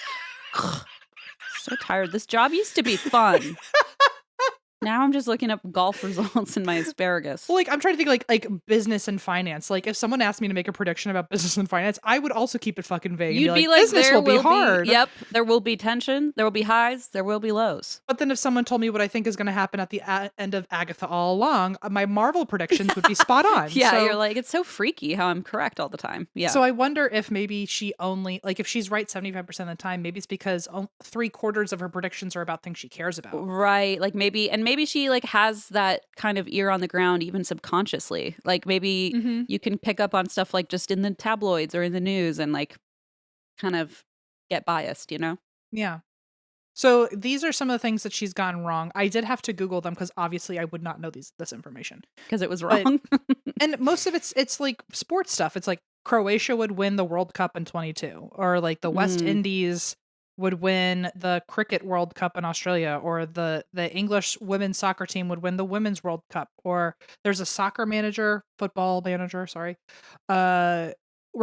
So tired. This job used to be fun. Now I'm just looking up golf results in my asparagus.
Well, like, I'm trying to think like business and finance. Like, if someone asked me to make a prediction about business and finance, I would also keep it fucking vague.
You'd be like, business will be hard. Yep. There will be tension. There will be highs. There will be lows.
But then if someone told me what I think is going to happen at the end of Agatha all along, my Marvel predictions would be spot on.
Yeah. So, you're like, it's so freaky how I'm correct all the time. Yeah.
So I wonder if maybe she only, like, if she's right 75% of the time, maybe it's because 3/4 of her predictions are about things she cares about.
Right. Like maybe she like has that kind of ear on the ground even subconsciously. Like maybe you can pick up on stuff like just in the tabloids or in the news and like kind of get biased, you know?
Yeah. So these are some of the things that she's gotten wrong. I did have to Google them because obviously I would not know this information.
Because it was wrong.
And most of it's like sports stuff. It's like Croatia would win the World Cup in 22, or like the West Indies would win the Cricket World Cup in Australia, or the English women's soccer team would win the Women's World Cup, or there's a football manager, where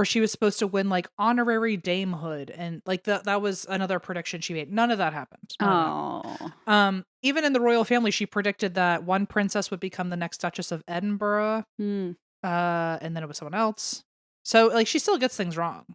she was supposed to win like honorary damehood, and like that was another prediction she made. None of that happened. Even in the royal family, she predicted that one princess would become the next Duchess of Edinburgh, and then it was someone else. So like she still gets things wrong.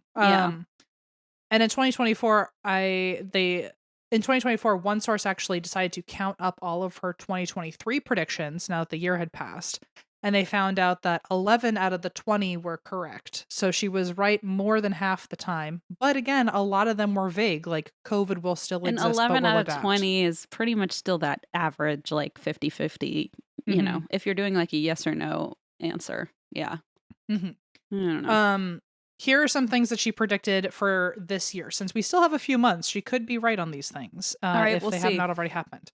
And in 2024, one source actually decided to count up all of her 2023 predictions now that the year had passed. And they found out that 11 out of the 20 were correct. So she was right more than half the time. But again, a lot of them were vague, like COVID will still exist.
And 11 out of 20 is pretty much still that average, like 50-50, you know, if you're doing like a yes or no answer. Yeah. I don't know.
Here are some things that she predicted for this year. Since we still have a few months, she could be right on these things if they have not already happened.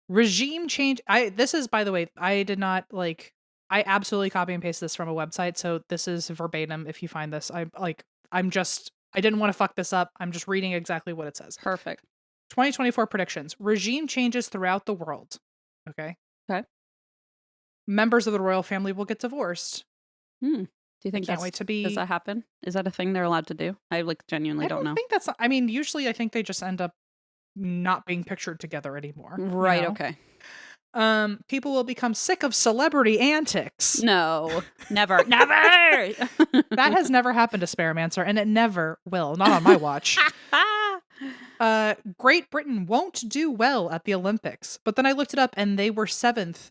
Regime change. This is, by the way, I did not like. I absolutely copy and paste this from a website, so this is verbatim. If you find this, I didn't want to fuck this up. I'm just reading exactly what it says.
Perfect.
2024 predictions. Regime changes throughout the world. Okay.
Okay.
Members of the royal family will get divorced.
Do you think
can't wait to be?
Does that happen? Is that a thing they're allowed to do? I genuinely
I don't
know.
think that's. I mean, usually I think they just end up not being pictured together anymore.
Right.
You know?
Okay.
People will become sick of celebrity antics.
No, never.
That has never happened to Asparamancer, and it never will. Not on my watch. Great Britain won't do well at the Olympics, but then I looked it up, and they were 7th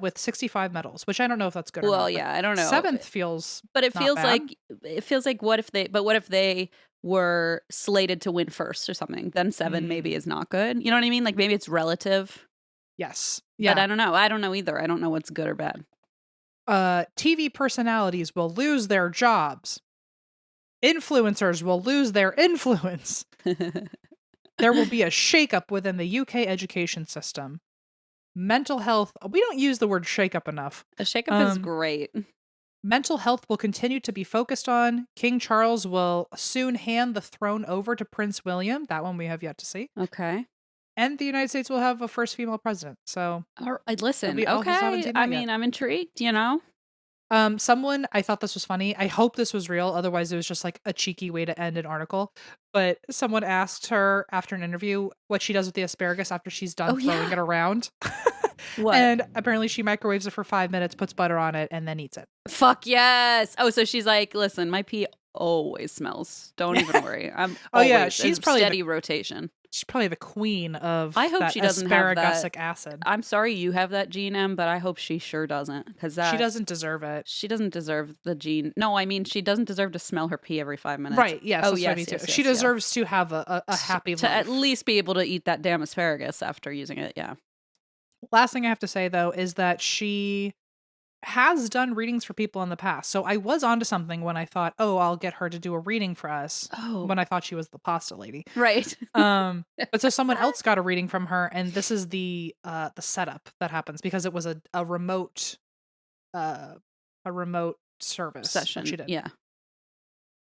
with 65 medals, which I don't know if that's good. Or not,
yeah, I don't know.
7th feels,
but it feels
bad.
like what if they were slated to win first or something? Then 7 maybe is not good. You know what I mean? Like maybe it's relative.
Yes. Yeah.
But I don't know. I don't know either. I don't know what's good or bad.
TV personalities will lose their jobs. Influencers will lose their influence. There will be a shakeup within the UK education system. Mental health. We don't use the word shakeup enough.
A shakeup is great.
Mental health will continue to be focused on. King Charles will soon hand the throne over to Prince William. That one we have yet to see.
Okay.
And the United States will have a first female president. So,
listen, okay. I mean, I'm intrigued, you know?
Someone, I thought this was funny. I hope this was real. Otherwise, it was just like a cheeky way to end an article. But someone asked her after an interview what she does with the asparagus after she's done throwing it around. What? And apparently she microwaves it for 5 minutes, puts butter on it, and then eats it.
Fuck yes. Oh, so she's like, listen, my pee always smells. Don't even worry. I'm she's probably steady rotation.
She's probably the queen of
I hope she doesn't have that
acid.
I'm sorry you have that gene, Em, but I hope she sure doesn't. Because
she doesn't deserve it.
She doesn't deserve the gene. No, I mean, she doesn't deserve to smell her pee every 5 minutes.
Right, yes. Oh, yes, yes, she deserves to have a happy life.
To at least be able to eat that damn asparagus after using it, yeah.
Last thing I have to say, though, is that she has done readings for people in the past. So I was onto something when I thought, oh, I'll get her to do a reading for us.
Oh.
When I thought she was the pasta lady.
Right.
But so someone else got a reading from her, and this is the setup that happens because it was a remote service
session.
She did.
Yeah.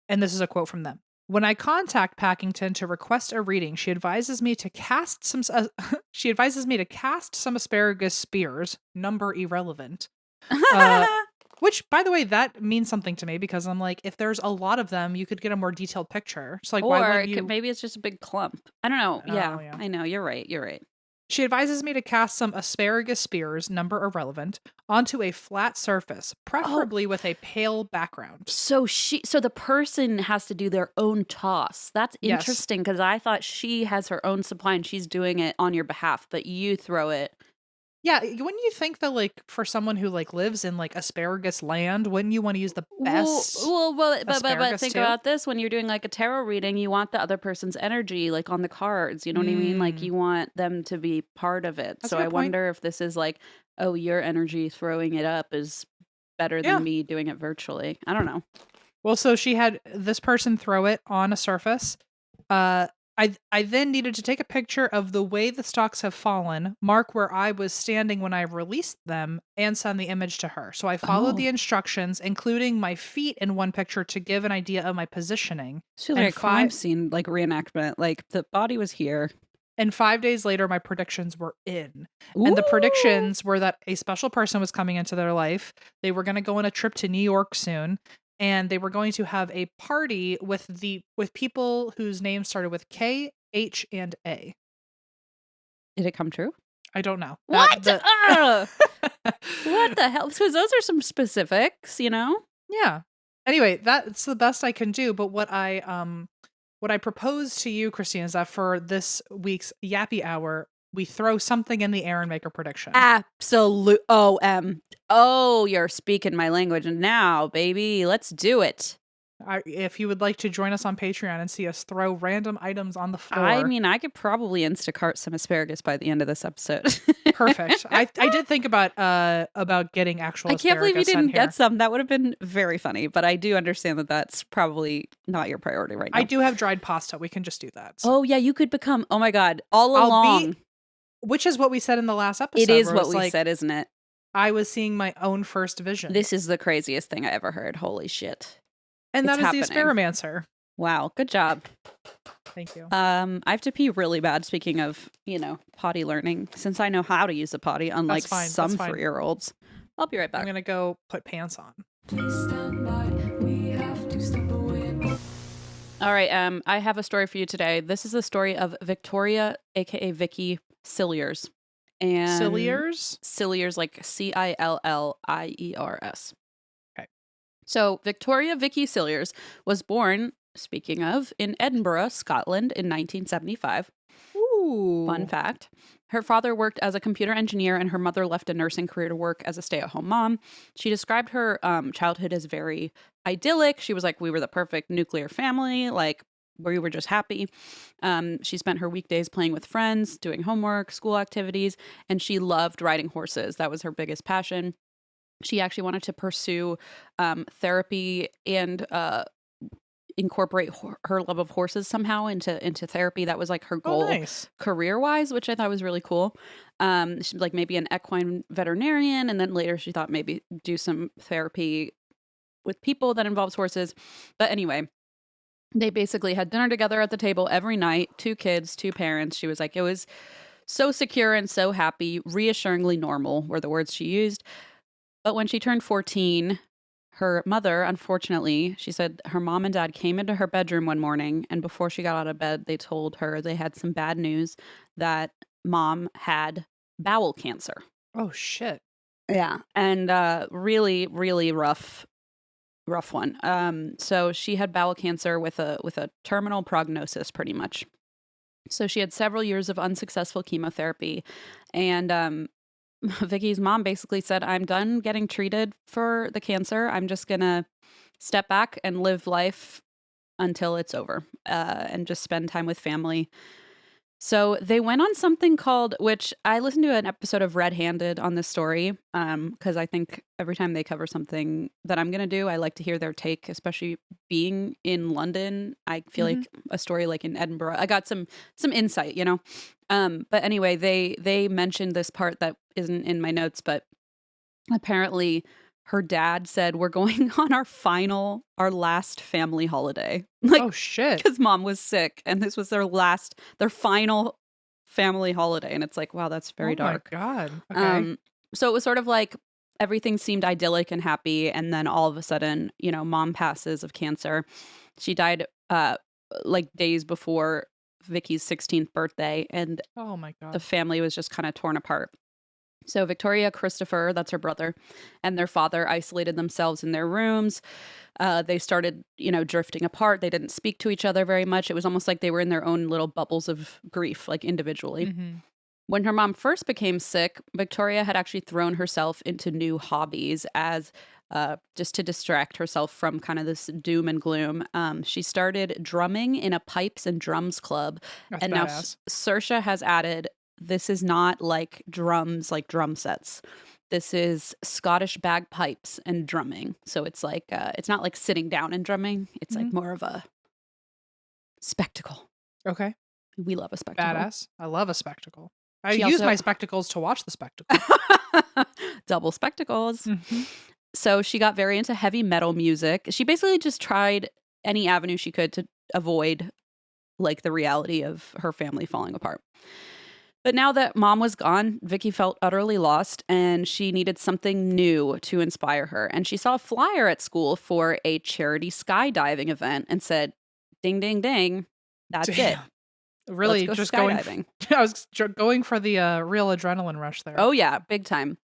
And this is a quote from them. When I contact Packington to request a reading, she advises me to cast some asparagus spears, number irrelevant. Which, by the way, that means something to me because I'm like, if there's a lot of them, you could get a more detailed picture. It's like, why wouldn't you?
Maybe it's just a big clump. I don't know.
Oh,
yeah, I know. You're right.
She advises me to cast some asparagus spears, number irrelevant, onto a flat surface, preferably with a pale background.
So the person has to do their own toss. That's interesting because I thought she has her own supply and she's doing it on your behalf, but you throw it.
Yeah, wouldn't you think that, like, for someone who, like, lives in, like, asparagus land, wouldn't you want to use the best
but think about this. When you're doing, like, a tarot reading, you want the other person's energy, like, on the cards. You know what I mean? Like, you want them to be part of it. That's so I wonder if this is, like, oh, your energy throwing it up is better than me doing it virtually. I don't know.
Well, so she had this person throw it on a surface. I then needed to take a picture of the way the stalks have fallen, mark where I was standing when I released them, and send the image to her. So I followed the instructions, including my feet in one picture to give an idea of my positioning.
It's like a crime scene, like reenactment. Like the body was here.
And 5 days later, my predictions were in. Ooh. And the predictions were that a special person was coming into their life. They were going to go on a trip to New York soon. And they were going to have a party with people whose names started with K, H, and A.
Did it come true?
I don't know.
What? What the hell? So those are some specifics, you know?
Yeah. Anyway, that's the best I can do. But what I propose to you, Christine, is that for this week's Yappy Hour, we throw something in the air and make a prediction.
Absolute. Oh, you're speaking my language now, baby. Let's do it.
If you would like to join us on Patreon and see us throw random items on the floor.
I mean, I could probably Instacart some asparagus by the end of this episode.
Perfect. I did think about getting actual asparagus.
I can't believe you didn't get some. That would have been very funny, but I do understand that that's probably not your priority right now.
I do have dried pasta. We can just do that.
So. Oh, yeah, you could become, oh my God, all along.
Which is what we said in the last episode.
It is what we said, isn't it?
I was seeing my own first vision.
This is the craziest thing I ever heard. Holy shit.
And that is the Asparamancer.
Wow. Good job.
Thank you.
I have to pee really bad. Speaking of, potty learning, since I know how to use a potty, unlike some 3-year-olds. I'll be right back.
I'm gonna go put pants on.
Please stand by. We have to step away and go.
All right. I have a story for you today. This is the story of Victoria, aka Vicky Cilliers. And
Cilliers?
Cilliers, like Cilliers.
Okay.
So Victoria Vicky Cilliers was born, speaking of, in Edinburgh, Scotland in 1975.
Ooh.
Fun fact. Her father worked as a computer engineer and her mother left a nursing career to work as a stay-at-home mom. She described her childhood as very idyllic. She was like, we were the perfect nuclear family. Like, we were just happy. She spent her weekdays playing with friends, doing homework, school activities, and she loved riding horses. That was her biggest passion. She actually wanted to pursue therapy and incorporate her love of horses somehow into therapy. That was like her goal career-wise, which I thought was really cool. She like maybe an equine veterinarian, and then later she thought maybe do some therapy with people that involves horses. But anyway, they basically had dinner together at the table every night, 2 kids, 2 parents. She was like, it was so secure and so happy, reassuringly normal were the words she used. But when she turned 14, her mother, unfortunately, she said her mom and dad came into her bedroom one morning, and before she got out of bed, they told her they had some bad news that mom had bowel cancer.
Oh, shit.
Yeah. And really, really rough one. So she had bowel cancer with a terminal prognosis, pretty much. So she had several years of unsuccessful chemotherapy, and Vicky's mom basically said, I'm done getting treated for the cancer. I'm just going to step back and live life until it's over and just spend time with family. So they went on something called, which I listened to an episode of Red Handed on this story because I think every time they cover something that I'm going to do, I like to hear their take, especially being in London. I feel like a story like in Edinburgh, I got some insight, But anyway, they mentioned this part that isn't in my notes, but apparently her dad said, we're going on our last family holiday. Like,
oh, shit.
Because mom was sick and this was their final family holiday. And it's like, wow, that's very dark.
Oh, my God. Okay.
So it was sort of like everything seemed idyllic and happy. And then all of a sudden, mom passes of cancer. She died like days before Vicky's 16th birthday. And
oh, my God.
The family was just kind of torn apart. So Victoria, Christopher, that's her brother, and their father isolated themselves in their rooms. They started, drifting apart. They didn't speak to each other very much. It was almost like they were in their own little bubbles of grief, like individually. Mm-hmm. When her mom first became sick, Victoria had actually thrown herself into new hobbies as just to distract herself from kind of this doom and gloom. She started drumming in a pipes and drums club.
That's
and
badass.
Now Saoirse has added, this is not like drums, like drum sets. This is Scottish bagpipes and drumming. So it's like, it's not like sitting down and drumming. It's like more of a spectacle.
Okay.
We love a spectacle.
Badass. I love a spectacle. I use my spectacles to watch the spectacle.
Double spectacles.
Mm-hmm.
So she got very into heavy metal music. She basically just tried any avenue she could to avoid like the reality of her family falling apart. But now that mom was gone, Vicky felt utterly lost and she needed something new to inspire her. And she saw a flyer at school for a charity skydiving event and said, ding, ding, ding. That's it.
Really just skydiving. I was going for the real adrenaline rush there.
Oh, yeah. Big time.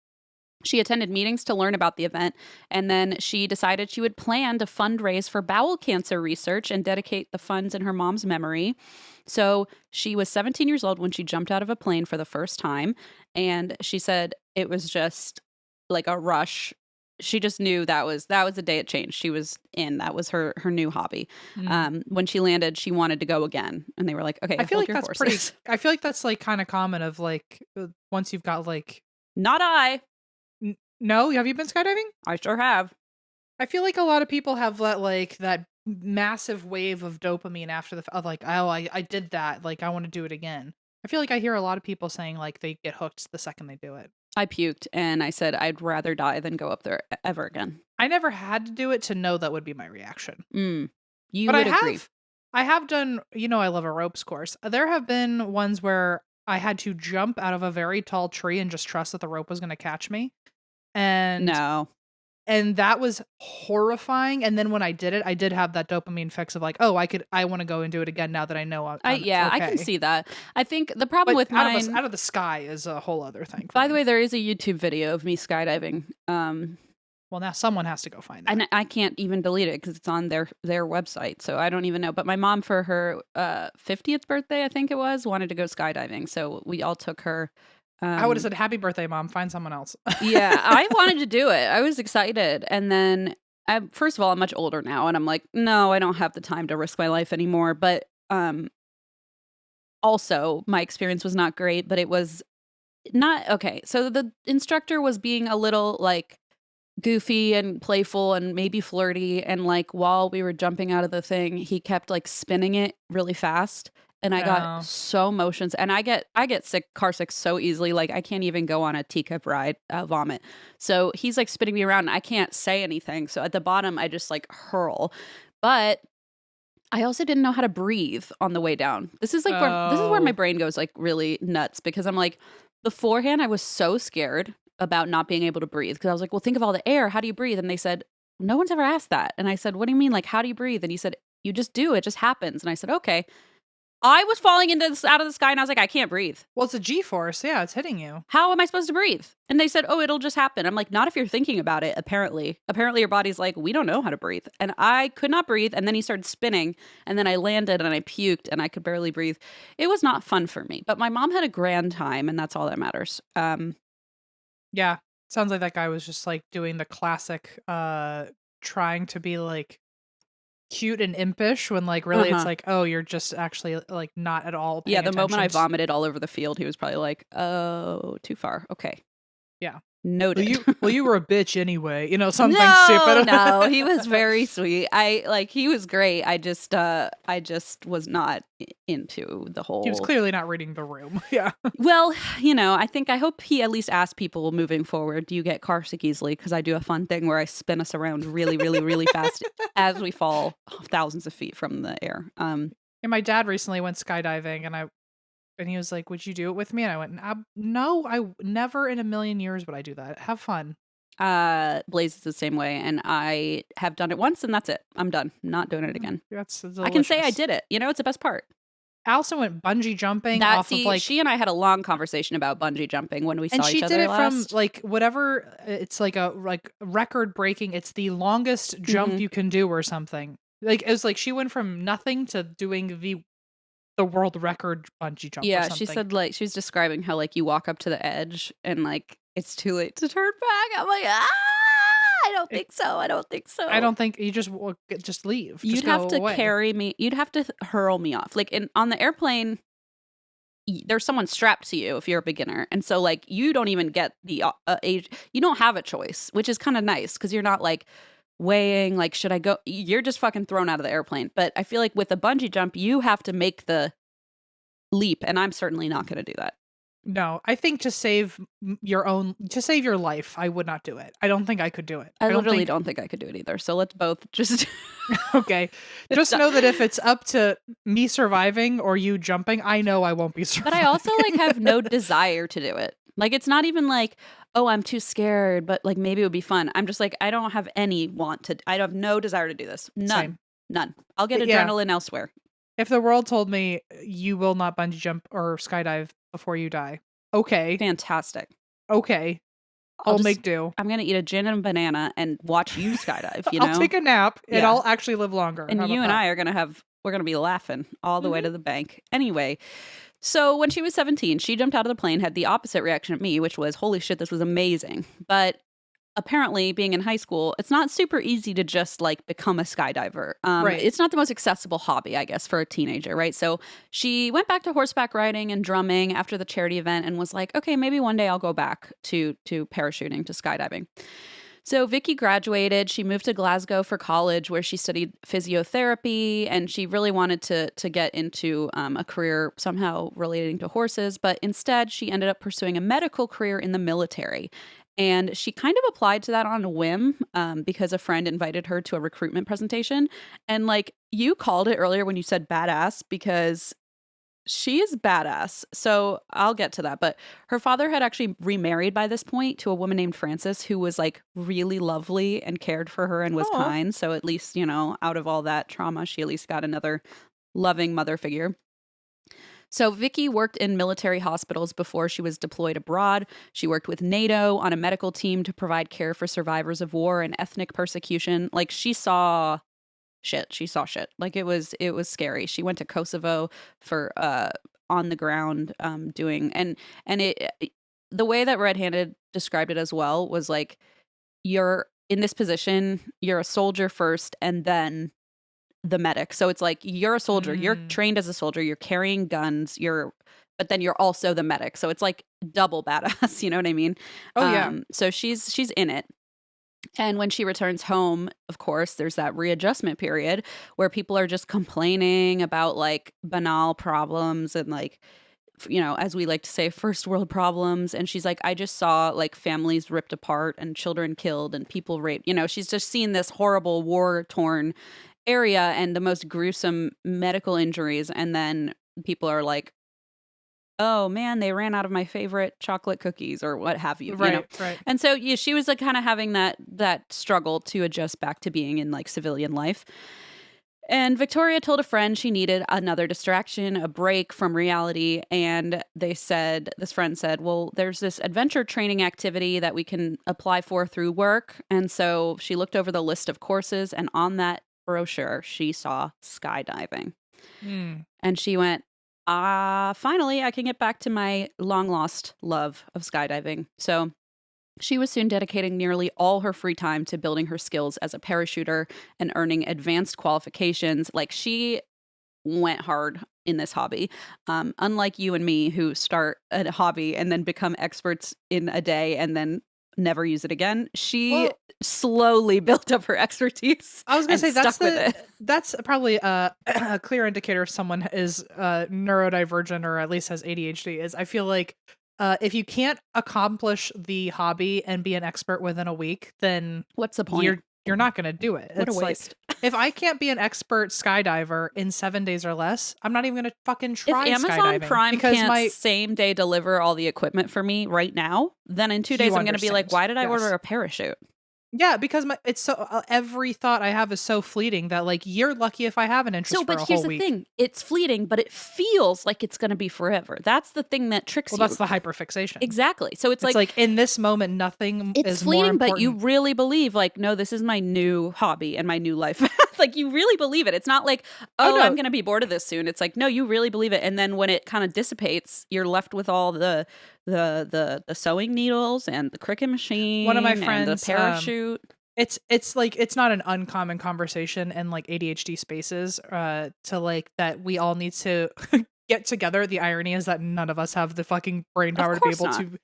She attended meetings to learn about the event, and then she decided she would plan to fundraise for bowel cancer research and dedicate the funds in her mom's memory. So she was 17 years old when she jumped out of a plane for the first time, and she said it was just like a rush. She just knew that was the day it changed. She was in. That was her new hobby. When she landed, she wanted to go again, and they were like, "Okay,
I feel like that's
horses."
I feel like that's like kind of common. Of like once you've got like,
not I.
No, have you been skydiving?
I sure have.
I feel like a lot of people have that massive wave of dopamine after of like, oh, I did that. Like, I want to do it again. I feel like I hear a lot of people saying like they get hooked the second they do it.
I puked and I said I'd rather die than go up there ever again.
I never had to do it to know that would be my reaction.
You
but
would agree.
I have done, I love a ropes course. There have been ones where I had to jump out of a very tall tree and just trust that the rope was going to catch me. And
No.
and that was horrifying. And then when I did it, I did have that dopamine fix of like, oh, I want to go and do it again now that I know I'm
Yeah, I can
okay.
see that. I think the problem
But
with mine,
out of the sky is a whole other thing.
by the way, there is a YouTube video of me skydiving.
Well, now someone has to go find it.
And I can't even delete it because it's on their website. So I don't even know. But my mom, for her 50th birthday, I think it was, wanted to go skydiving. So we all took her.
I would have said, happy birthday, Mom. Find someone else.
Yeah, I wanted to do it. I was excited. And then, first of all, I'm much older now. And I'm like, no, I don't have the time to risk my life anymore. But also, my experience was not great. But it was not, okay. So the instructor was being a little like goofy and playful and maybe flirty, and like while we were jumping out of the thing, he kept like spinning it really fast, and I got so motions, and I get car sick so easily. Like I can't even go on a teacup ride, vomit. So he's like spinning me around and I can't say anything, so at the bottom I just like hurl. But I also didn't know how to breathe on the way down. This is like this is where my brain goes like really nuts, because I'm like, beforehand I was so scared about not being able to breathe, because I was like, well, think of all the air. How do you breathe? And they said, no one's ever asked that. And I said, what do you mean? Like, how do you breathe? And he said, you just do. It just happens. And I said, okay. I was falling out of the sky and I was like, I can't breathe.
Well, it's a G-force. Yeah, it's hitting you.
How am I supposed to breathe? And they said, oh, it'll just happen. I'm like, not if you're thinking about it, apparently. Apparently your body's like, we don't know how to breathe. And I could not breathe. And then he started spinning. And then I landed and I puked and I could barely breathe. It was not fun for me. But my mom had a grand time, and that's all that matters.
Yeah. Sounds like that guy was just like doing the classic trying to be like cute and impish when like really it's like, oh, you're just actually like not at all paying
the moment I
attention.
vomited all over the field, he was probably like, oh, too far. Okay.
Yeah.
Noted.
Well, you were a bitch anyway. Something
no,
stupid.
No, he was very sweet. He was great. I just was not into the whole.
He was clearly not reading the room. Yeah.
Well, I hope he at least asked people moving forward, do you get car sick easily? Because I do a fun thing where I spin us around really, really, really fast as we fall thousands of feet from the air.
And my dad recently went skydiving, and he was like, would you do it with me? And I went, no, I never in a million years would I do that. Have fun.
Blaze is the same way, and I have done it once, and that's it. I'm done. Not doing it again.
That's delicious.
I can say I did it. It's the best part.
Allison went bungee jumping
she and I had a long conversation about bungee jumping when we saw each other last.
And she did it from like whatever, it's like a record breaking. It's the longest jump you can do or something. Like it was like she went from nothing to doing the world record bungee jump.
Yeah, she said like she was describing how like you walk up to the edge and like it's too late to turn back. I'm like, I don't think so. I don't think
you just leave.
You'd have to carry me. You'd have to hurl me off. Like on the airplane, there's someone strapped to you if you're a beginner, and so like you don't even get the age. You don't have a choice, which is kind of nice because you're not like weighing like, should I go? You're just fucking thrown out of the airplane. But I feel like with a bungee jump, you have to make the leap, and I'm certainly not going to do that.
No, I think to save your life, I would not do it. I don't think I could do it.
I literally don't think I could do it either. So let's both just
okay. Just know that if it's up to me surviving or you jumping, I know I won't be surviving.
But I also like have no desire to do it. Like it's not even like, oh, I'm too scared, but like maybe it would be fun. I'm just like, I don't have any I have no desire to do this. None. I'll get adrenaline elsewhere.
If the world told me you will not bungee jump or skydive before you die, okay.
Fantastic.
Okay. I'll make do.
I'm going to eat a gin and a banana and watch you skydive,
I'll take a nap and I'll actually live longer.
And you and I are going to we're going to be laughing all the way to the bank. Anyway, so when she was 17, she jumped out of the plane, had the opposite reaction at me, which was, holy shit, this was amazing. But apparently being in high school, it's not super easy to just like become a skydiver. Right. It's not the most accessible hobby, I guess, for a teenager, right? So she went back to horseback riding and drumming after the charity event and was like, okay, maybe one day I'll go back to parachuting, to skydiving. So Vicky graduated. She moved to Glasgow for college where she studied physiotherapy, and she really wanted to get into a career somehow relating to horses. But instead, she ended up pursuing a medical career in the military. And she kind of applied to that on a whim because a friend invited her to a recruitment presentation. And like you called it earlier when you said badass, because she is badass. So I'll get to that. But her father had actually remarried by this point to a woman named Frances, who was like really lovely and cared for her and was kind. So at least, you know, out of all that trauma, she at least got another loving mother figure. So Vicky worked in military hospitals before she was deployed abroad. She worked with NATO on a medical team to provide care for survivors of war and ethnic persecution. Like she saw shit. She saw shit. Like it was scary. She went to Kosovo for on the ground doing and it the way that Red Handed described it as well was like, you're in this position, you're a soldier first and then the medic. So it's like you're a soldier, you're trained as a soldier, you're carrying guns, but then you're also the medic. So it's like double badass, you know what I mean?
Oh yeah.
So she's in it. And when she returns home, of course, there's that readjustment period where people are just complaining about like banal problems and like, you know, as we like to say, first world problems. And she's like, I just saw like families ripped apart and children killed and people raped. You know, she's just seen this horrible war torn area and the most gruesome medical injuries. And then people are like, oh man, they ran out of my favorite chocolate cookies or what have you.
Right,
you know?
right.
And so yeah, she was like kind of having that struggle to adjust back to being in like civilian life. And Victoria told a friend she needed another distraction, a break from reality. And this friend said, well, there's this adventure training activity that we can apply for through work. And so she looked over the list of courses, and on that brochure, she saw skydiving. And she went, finally, I can get back to my long lost love of skydiving. So she was soon dedicating nearly all her free time to building her skills as a parachuter and earning advanced qualifications. Like she went hard in this hobby. Unlike you and me, who start a hobby and then become experts in a day and then never use it again. She slowly built up her expertise.
I was going to say
that's
probably a clear indicator if someone is neurodivergent or at least has ADHD. Is I feel like if you can't accomplish the hobby and be an expert within a week, then
what's the point?
You're not going to do it.
What a waste.
Like, if I can't be an expert skydiver in 7 days or less, I'm not even going to fucking try skydiving.
If Amazon Prime can't same day deliver all the equipment for me right now, then in 2 days I'm going to be like, why did I order a parachute?
Yeah, because it's so every thought I have is so fleeting that like you're lucky if I have an interest for a whole week.
But here's the thing: it's fleeting, but it feels like it's going to be forever. That's the thing that tricks you.
Well, that's the hyperfixation.
Exactly. So it's like
in this moment, nothing is
fleeting,
more important.
but you really believe like, no, this is my new hobby and my new life. Like you really believe it. It's not like, no. I'm going to be bored of this soon. It's like, no, you really believe it. And then when it kind of dissipates, you're left with all the sewing needles and the Cricut machine.
One of my friends,
and the parachute.
It's like it's not an uncommon conversation in like ADHD spaces to like that we all need to get together. The irony is that none of us have the fucking brain power to be able to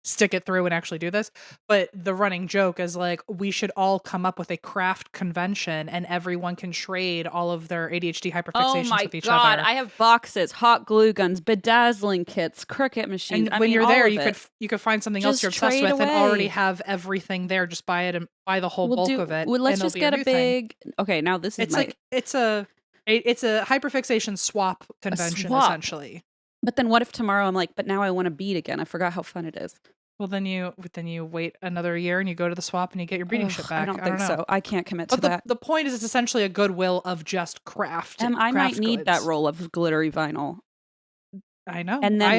stick it through and actually do this. But the running joke is like we should all come up with a craft convention and everyone can trade all of their ADHD hyperfixations with each other. Oh my god,
I have boxes, hot glue guns, bedazzling kits, Cricut machines.
And when you're there, you could find something else you're obsessed with and already have everything there. Just buy it and buy the whole bulk of it.
Well, let's just get a big thing. Okay, now this is
it's a hyperfixation swap convention essentially.
But then what if tomorrow I'm like, but now I want to beat again. I forgot how fun it is.
Well, then you wait another year and you go to the swap and you get your beating shit back.
I don't think so. I can't commit to that.
The point is it's essentially a goodwill of just craft.
And I might need
goods.
that roll of glittery vinyl.
I know.
And then
I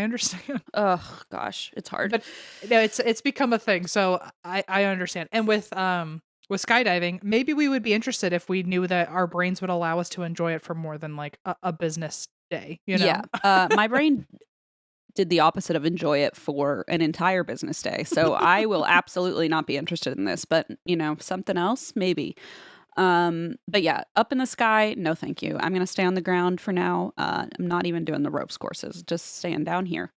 understand.
Oh gosh, it's hard.
But no, it's become a thing. So I understand. And with skydiving, maybe we would be interested if we knew that our brains would allow us to enjoy it for more than like a business day. You know?
Yeah. My brain did the opposite of enjoy it for an entire business day. So I will absolutely not be interested in this, but something else, maybe. But yeah, up in the sky, no thank you. I'm going to stay on the ground for now. I'm not even doing the ropes courses, just staying down here.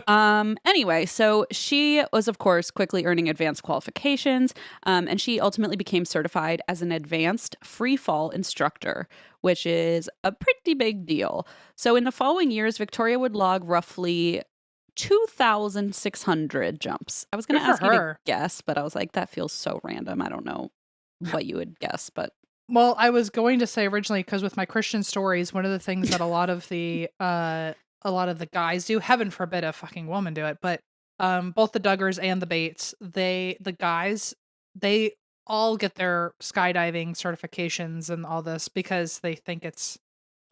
Anyway, so she was, of course, quickly earning advanced qualifications, and she ultimately became certified as an advanced free fall instructor, which is a pretty big deal. So in the following years, Victoria would log roughly 2,600 jumps. I was going to
Good
ask
for
you to
her.
guess, but I was like, that feels so random. I don't know what you would guess, but
Well, I was going to say originally, because with my Christian stories, one of the things that a lot of the guys do, heaven forbid a fucking woman do it, but both the Duggars and the Bates, the guys, they all get their skydiving certifications and all this because they think it's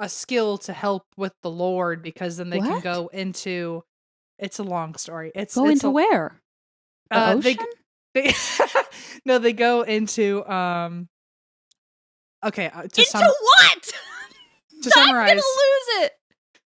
a skill to help with the Lord, because then they can
What?
go into, it's a long story.
Go into where? The ocean?
They no, they go into okay,
Into what?
to summarize,
I'm gonna lose it.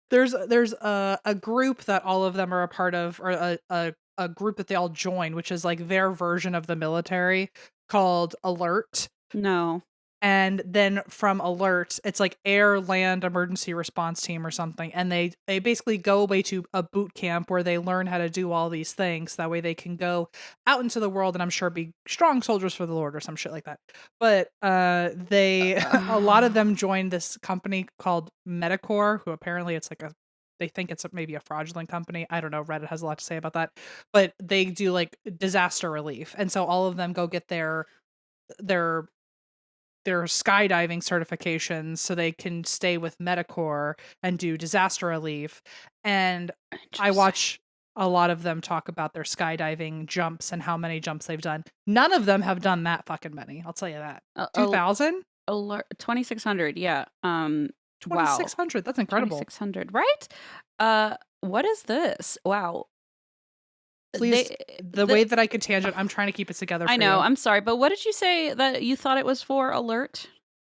there's a group that all of them are a part of, or a group that they all join, which is like their version of the military, called Alert.
No.
And then from Alert, it's like Air Land Emergency Response Team or something, and they basically go away to a boot camp where they learn how to do all these things. That way they can go out into the world and I'm sure be strong soldiers for the Lord or some shit like that. But they a lot of them join this company called Medicore, who apparently it's like they think it's maybe a fraudulent company. I don't know. Reddit has a lot to say about that. But they do like disaster relief, and so all of them go get their skydiving certifications so they can stay with Medicore and do disaster relief. And I watch a lot of them talk about their skydiving jumps and how many jumps they've done. None of them have done that fucking many. I'll tell you that. 2,000?
2,600. Yeah.
2,600. That's incredible.
2,600. Right? What is this? Wow.
Please, the way that I could tangent, I'm trying to keep it together for
I know,
you.
I'm sorry, but what did you say that you thought it was for? Alert?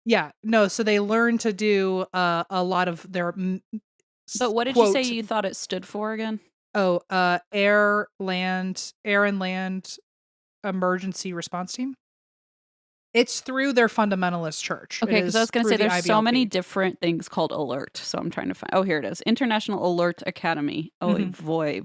Yeah, no, so they learn to do a lot of their
But what did you say you thought it stood for again?
Oh, Air and Land Emergency Response Team. It's through their fundamentalist church.
Okay, because I was going to say there's so many different things called Alert, so I'm trying to find. Oh, here it is, International Alert Academy. Oh boy,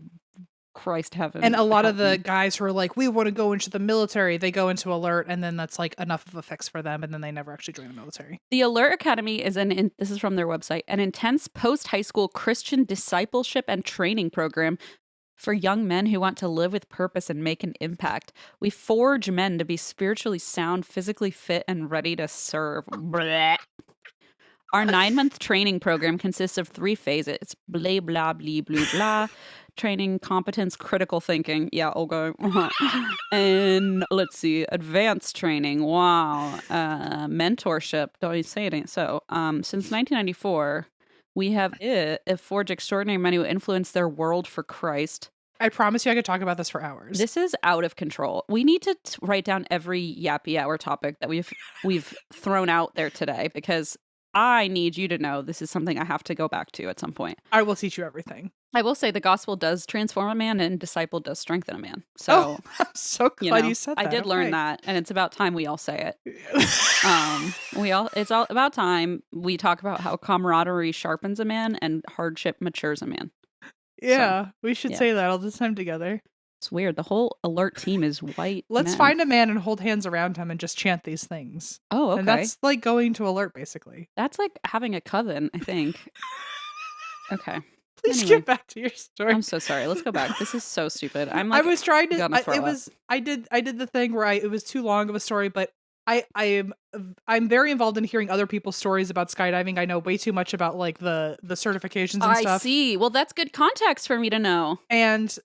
Christ heaven!
And a lot of the guys who are like, we want to go into the military, they go into Alert, and then that's like enough of a fix for them, and then they never actually join the military.
The Alert Academy is this is from their website, an intense post-high school Christian discipleship and training program for young men who want to live with purpose and make an impact. We forge men to be spiritually sound, physically fit, and ready to serve. Blech. Our 9-month training program consists of 3 phases. It's blah, blah, blah, blah, blah. Training, competence, critical thinking. Yeah, okay. And let's see, advanced training. Wow. Mentorship. Don't you say it? So, since 1994, we have forged extraordinary men who influence their world for Christ.
I promise you I could talk about this for hours.
This is out of control. We need to write down every yappy hour topic that we've thrown out there today, because I need you to know this is something I have to go back to at some point.
I will teach you everything.
I will say the gospel does transform a man and disciple does strengthen a man. So
I'm so glad you said that.
I did learn that, and it's about time we all say it. It's all about time we talk about how camaraderie sharpens a man and hardship matures a man.
Yeah, we should say that all the time together.
It's weird. The whole Alert team is white.
Let's find a man and hold hands around him and just chant these things.
Oh, okay.
And that's like going to Alert, basically.
That's like having a coven, I think. Okay.
Please get back to your story.
I'm so sorry. Let's go back. This is so stupid. I was
trying to. I did the thing where it was too long of a story, but I'm very involved in hearing other people's stories about skydiving. I know way too much about like the certifications and stuff.
I see. Well, that's good context for me to know.
And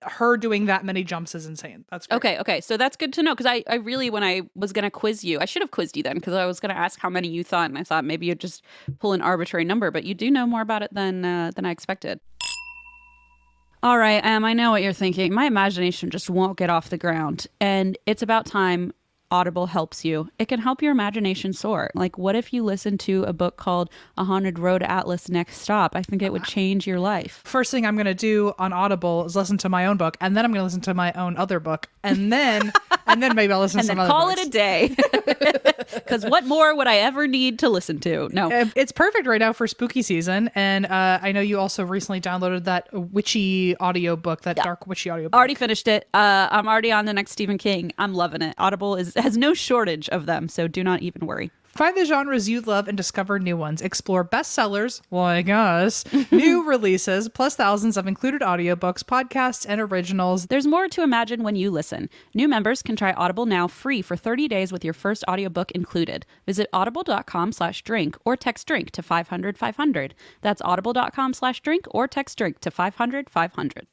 her doing that many jumps is insane. That's great.
Okay. So that's good to know, because I really, when I was going to quiz you, I should have quizzed you then, because I was going to ask how many you thought, and I thought maybe you'd just pull an arbitrary number, but you do know more about it than I expected. All right, I know what you're thinking. My imagination just won't get off the ground, and it's about time Audible helps you. It can help your imagination soar. Like, what if you listened to a book called A Haunted Road Atlas Next Stop? I think it would change your life.
First thing I'm going to do on Audible is listen to my own book, and then I'm going to listen to my own other book, and then maybe I'll listen to some other
call
books.
It a day. Because what more would I ever need to listen to? No.
It's perfect right now for spooky season, and I know you also recently downloaded that witchy audiobook, that dark witchy audiobook.
Already finished it. I'm already on the next Stephen King. I'm loving it. Audible has no shortage of them, so do not even worry.
Find the genres you love and discover new ones. Explore bestsellers, like us, new releases, plus thousands of included audiobooks, podcasts, and originals.
There's more to imagine when you listen. New members can try Audible now free for 30 days with your first audiobook included. Visit audible.com/drink or text drink to 500-500. That's audible.com/drink or text drink to 500-500.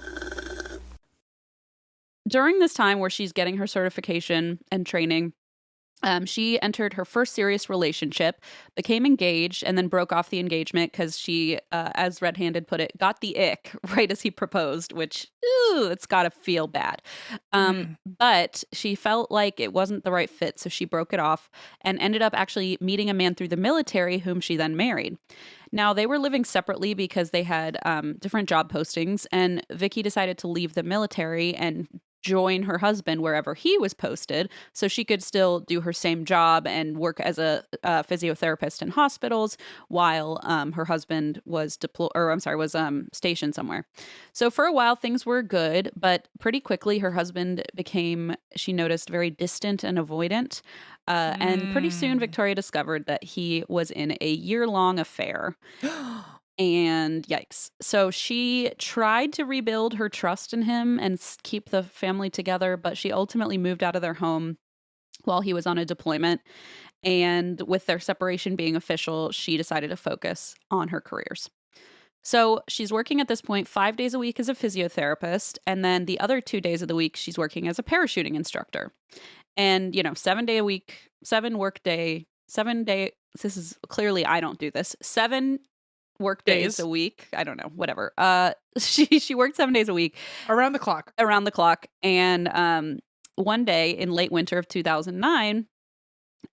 During this time where she's getting her certification and training, she entered her first serious relationship, became engaged, and then broke off the engagement because she, as Red Handed put it, got the ick right as he proposed, which, it's got to feel bad. But she felt like it wasn't the right fit, so she broke it off and ended up actually meeting a man through the military whom she then married. Now, they were living separately because they had different job postings, and Vicky decided to leave the military and join her husband wherever he was posted so she could still do her same job and work as a physiotherapist in hospitals while her husband was stationed somewhere. So for a while things were good, but pretty quickly her husband became, she noticed, very distant and avoidant. And pretty soon Victoria discovered that he was in a year-long affair. And yikes. So she tried to rebuild her trust in him and keep the family together, but she ultimately moved out of their home while he was on a deployment. And with their separation being official, she decided to focus on her careers. So she's working at this point 5 days a week as a physiotherapist. And then the other 2 days of the week, she's working as a parachuting instructor. And, 7 day a week, 7 work day, 7 day. This is clearly, I don't do this. 7 work days a week. I don't know, whatever. She worked 7 days a week.
Around the clock.
And one day in late winter of 2009,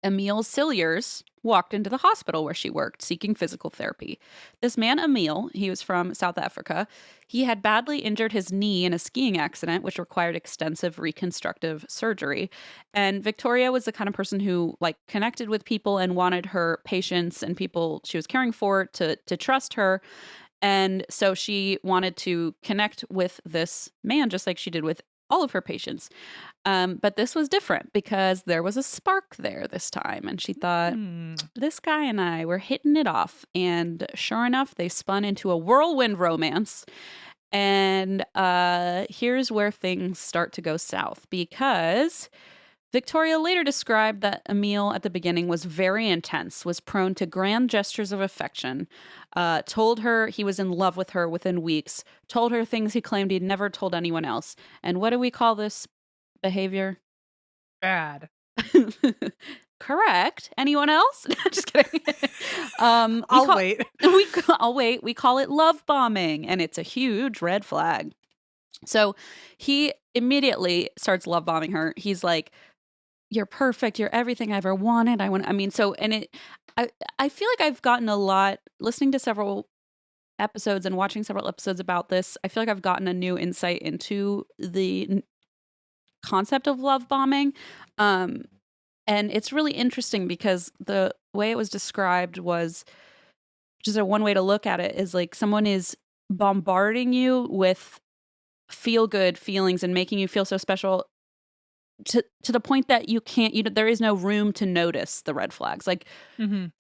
Emile Cilliers walked into the hospital where she worked, seeking physical therapy. This man, Emile, he was from South Africa. He had badly injured his knee in a skiing accident, which required extensive reconstructive surgery. And Victoria was the kind of person who connected with people and wanted her patients and people she was caring for to trust her. And so she wanted to connect with this man just like she did with all of her patients. But this was different because there was a spark there this time. And she thought, this guy and I were hitting it off. And sure enough, they spun into a whirlwind romance. And here's where things start to go south, because Victoria later described that Emile at the beginning was very intense, was prone to grand gestures of affection, told her he was in love with her within weeks, told her things he claimed he'd never told anyone else. And what do we call this behavior?
Bad.
Correct. Anyone else? Just kidding.
I'll wait.
I'll wait. We call it love bombing, and it's a huge red flag. So he immediately starts love bombing her. He's like, "You're perfect. You're everything I ever wanted. I feel like I've gotten a lot listening to several episodes and watching several episodes about this. I feel like I've gotten a new insight into the concept of love bombing. And it's really interesting because the way it was described was just one way to look at it is like someone is bombarding you with feel good feelings and making you feel so special to the point that there is no room to notice the red flags.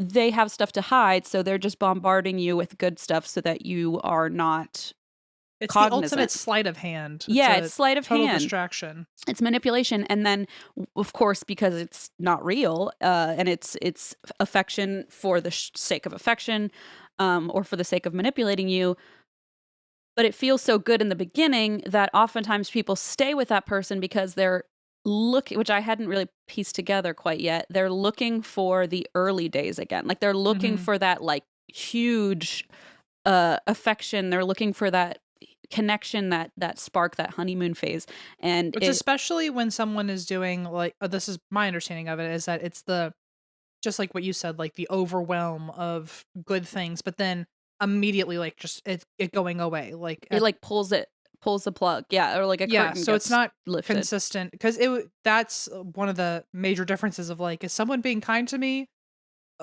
They have stuff to hide, so they're just bombarding you with good stuff so that you are not
It's
cognizant.
the ultimate sleight of hand.
It's sleight of
total
hand.
Distraction.
It's manipulation. And then, of course, because it's not real, and it's affection for the sake of affection, or for the sake of manipulating you, but it feels so good in the beginning that oftentimes people stay with that person because they're which I hadn't really pieced together quite yet. They're looking for the early days again. They're looking for that huge affection. They're looking for that connection, that spark, that honeymoon phase. And
it's especially when someone is doing this is my understanding of it, is that it's just like what you said, the overwhelm of good things, but then immediately just it going away.
It pulls the plug. Yeah. Or a curtain
so it's not
lifted.
Consistent, because that's one of the major differences of is someone being kind to me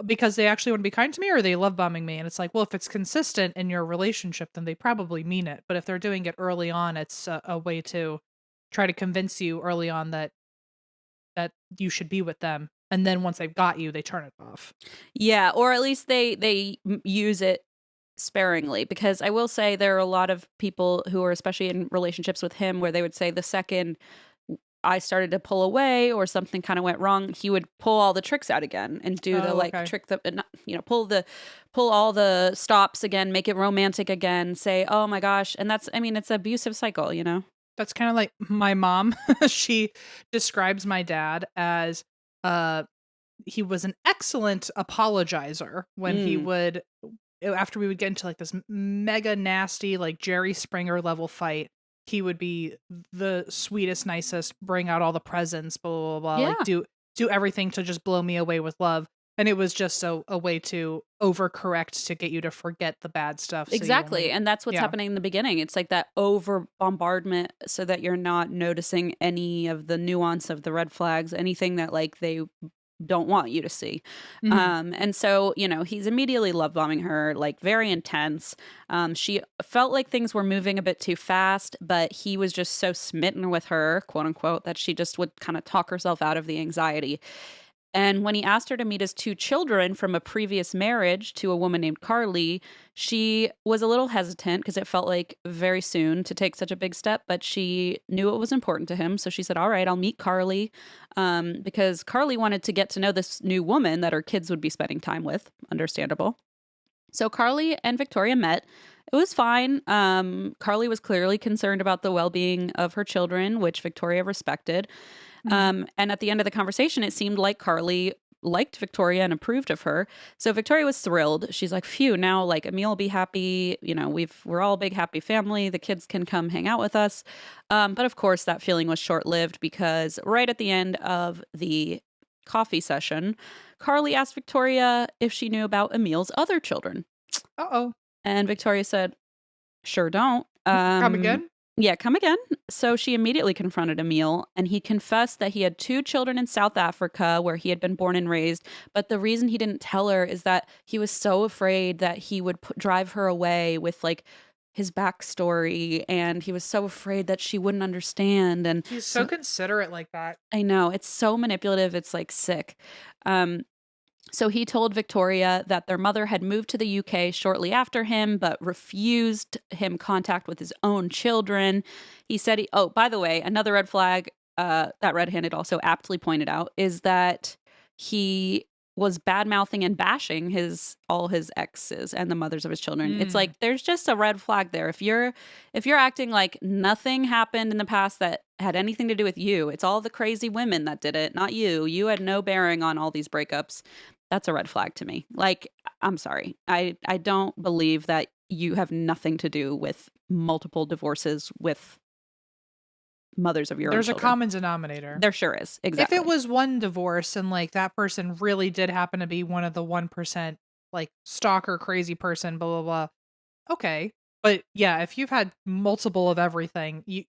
because they actually want to be kind to me, or are they love bombing me? And it's well, if it's consistent in your relationship, then they probably mean it. But if they're doing it early on, it's a way to try to convince you early on that you should be with them. and then once they've got you, they turn it off.
Yeah, or at least they use it sparingly, because I will say there are a lot of people who are, especially in relationships with him, where they would say the second I started to pull away or something kind of went wrong, he would pull all the tricks out again and do the
okay.
trick that, pull all the stops again, make it romantic again, say, oh my gosh. And that's, I mean, it's an abusive cycle, you know?
That's kind of like my mom. She describes my dad as he was an excellent apologizer when he would, after we would get into like this mega nasty, like Jerry Springer level fight, he would be the sweetest, nicest, bring out all the presents, blah, blah, blah,
Yeah.
like do everything to just blow me away with love. And it was just a way to overcorrect to get you to forget the bad stuff. So
Exactly. And that's what's happening in the beginning. It's like that over bombardment so that you're not noticing any of the nuance of the red flags, anything that like they don't want you to see. And so, you know, he's immediately love bombing her, like very intense. She felt like things were moving a bit too fast, but he was just so smitten with her, quote unquote, that she just would kind of talk herself out of the anxiety. And when he asked her to meet his 2 children from a previous marriage to a woman named Carly, she was a little hesitant because it felt like very soon to take such a big step, but she knew it was important to him. So she said, all right, I'll meet Carly, because Carly wanted to get to know this new woman that her kids would be spending time with. Understandable. So Carly and Victoria met. It was fine. Carly was clearly concerned about the well-being of her children, which Victoria respected. And at the end of the conversation, it seemed like Carly liked Victoria and approved of her. So Victoria was thrilled. She's like, phew, now like Emil will be happy. You know, we're all a big happy family. The kids can come hang out with us. But of course, that feeling was short-lived, because right at the end of the coffee session, Carly asked Victoria if she knew about Emil's other children.
Uh-oh.
And Victoria said, sure don't.
Come again?
Yeah, come again. So she immediately confronted Emil, and he confessed that he had 2 children in South Africa where he had been born and raised. But the reason he didn't tell her is that he was so afraid that he would drive her away with like his backstory, and he was so afraid that she wouldn't understand. And
he's so considerate like that.
I know, it's so manipulative. It's like sick. So he told Victoria that their mother had moved to the UK shortly after him, but refused him contact with his own children. He said, oh, by the way, another red flag that Red-Handed also aptly pointed out is that he was bad-mouthing and bashing all his exes and the mothers of his children. It's like, there's just a red flag there. If you're acting like nothing happened in the past that had anything to do with you, it's all the crazy women that did it, not you. You had no bearing on all these breakups. That's a red flag to me. Like, I'm sorry. I don't believe that you have nothing to do with multiple divorces with mothers of your own children.
There's a common denominator.
There sure is. Exactly.
If it was one divorce and like that person really did happen to be one of the 1%, like stalker, crazy person, blah, blah, blah. Okay. But yeah, if you've had multiple of everything, you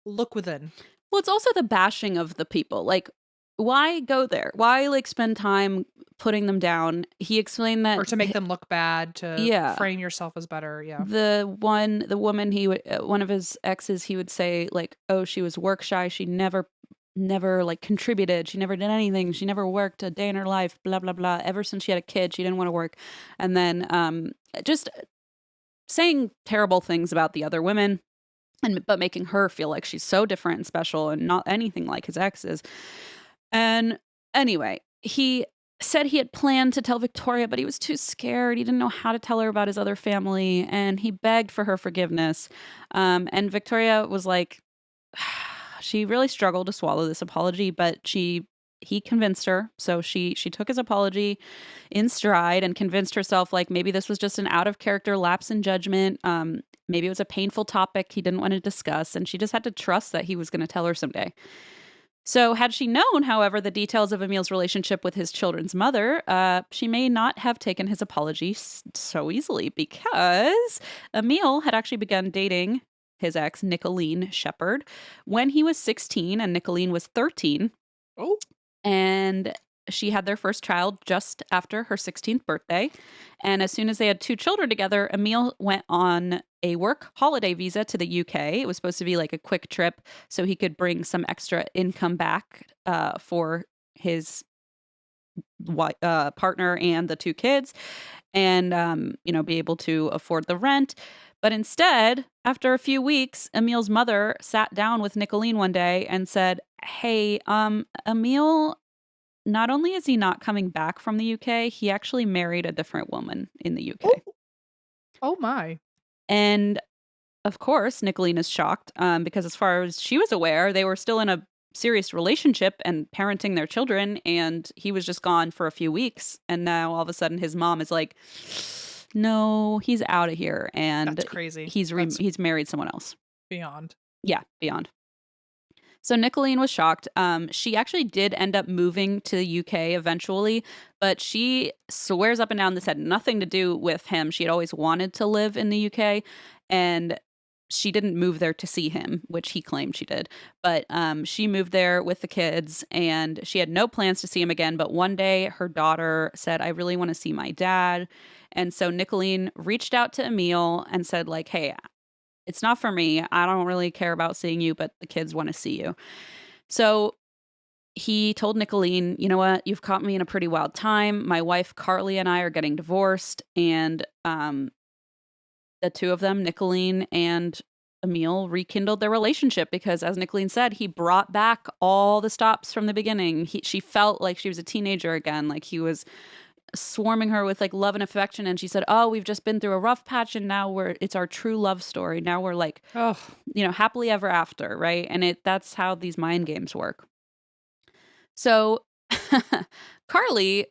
look within.
Well, it's also the bashing of the people. Like, why go there? Why like spend time putting them down? He explained that,
or to make them look bad, to frame yourself as better. Yeah.
The woman he would, one of his exes, he would say like, oh, she was work shy. She never like contributed. She never did anything. She never worked a day in her life. Blah blah blah. Ever since she had a kid, she didn't want to work. And then just saying terrible things about the other women, but making her feel like she's so different and special and not anything like his exes. And anyway, he said he had planned to tell Victoria, but he was too scared. He didn't know how to tell her about his other family, and he begged for her forgiveness. And Victoria was like, she really struggled to swallow this apology, but he convinced her. So she took his apology in stride and convinced herself like maybe this was just an out of character lapse in judgment. Maybe it was a painful topic he didn't want to discuss, and she just had to trust that he was going to tell her someday. So had she known, however, the details of Emil's relationship with his children's mother, she may not have taken his apology so easily, because Emil had actually begun dating his ex, Nicolene Shepard, when he was 16 and Nicolene was 13.
Oh.
And she had their first child just after her 16th birthday. And as soon as they had 2 children together, Emil went on a work holiday visa to the UK. It was supposed to be like a quick trip so he could bring some extra income back for his partner and the 2 kids, and be able to afford the rent. But instead, after a few weeks, Emil's mother sat down with Nicolene one day and said, "Hey, Emil, not only is he not coming back from the UK, he actually married a different woman in the UK."
Oh my.
And of course, Nicolene is shocked, because as far as she was aware, they were still in a serious relationship and parenting their children, and he was just gone for a few weeks. And now all of a sudden his mom is like, "No, he's out of here." And
That's crazy.
He's married someone else.
Beyond.
Yeah, beyond. So Nicolene was shocked. She actually did end up moving to the UK eventually, but she swears up and down this had nothing to do with him. She had always wanted to live in the UK, and she didn't move there to see him, which he claimed she did. But she moved there with the kids, and she had no plans to see him again. But one day her daughter said, "I really want to see my dad." And so Nicolene reached out to Emil and said, like, "Hey, it's not for me. I don't really care about seeing you, but the kids want to see you." So he told Nicolene, "You know what? You've caught me in a pretty wild time. My wife, Carly, and I are getting divorced." And the 2 of them, Nicolene and Emil, rekindled their relationship because, as Nicolene said, he brought back all the stops from the beginning. She felt like she was a teenager again, like he was swarming her with like love and affection. And she said, "Oh, we've just been through a rough patch, and now it's our true love story. Now we're like, happily ever after," right? And that's how these mind games work. So Carly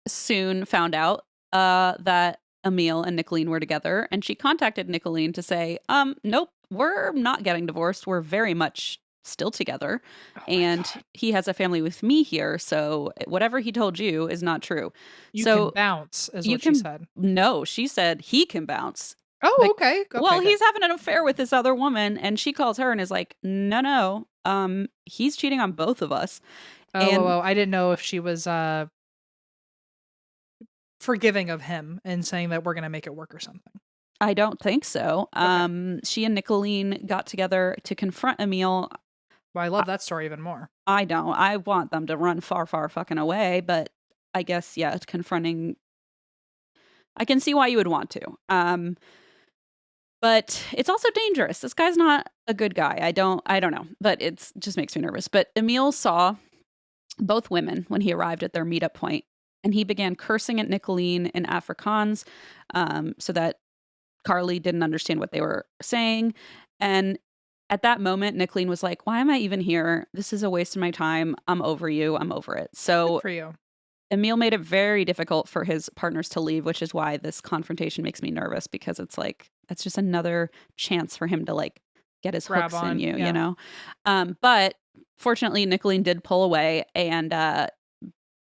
soon found out that Emil and Nicolene were together, and she contacted Nicolene to say, "Nope, we're not getting divorced. We're very much still together, and he has a family with me here, so whatever he told you is not true."
You can bounce, is what she said.
No, she said he can bounce.
Oh, okay.
Well, he's having an affair with this other woman, and she calls her and is like, no, he's cheating on both of us.
I didn't know if she was forgiving of him and saying that we're going to make it work or something.
I don't think so.
Okay.
She and Nicolene got together to confront Emil.
Well, I love that story even more.
I don't. I want them to run far, far fucking away, but I guess, yeah, it's confronting. I can see why you would want to. But it's also dangerous. This guy's not a good guy. I don't know, but it just makes me nervous. But Emil saw both women when he arrived at their meetup point, and he began cursing at Nicolene in Afrikaans, so that Carly didn't understand what they were saying. And at that moment, Nicolene was like, "Why am I even here? This is a waste of my time. I'm over you. I'm over it." So
good for you.
Emil made it very difficult for his partners to leave, which is why this confrontation makes me nervous, because it's like, that's just another chance for him to like get his hooks in you, you know? But fortunately, Nicolene did pull away, and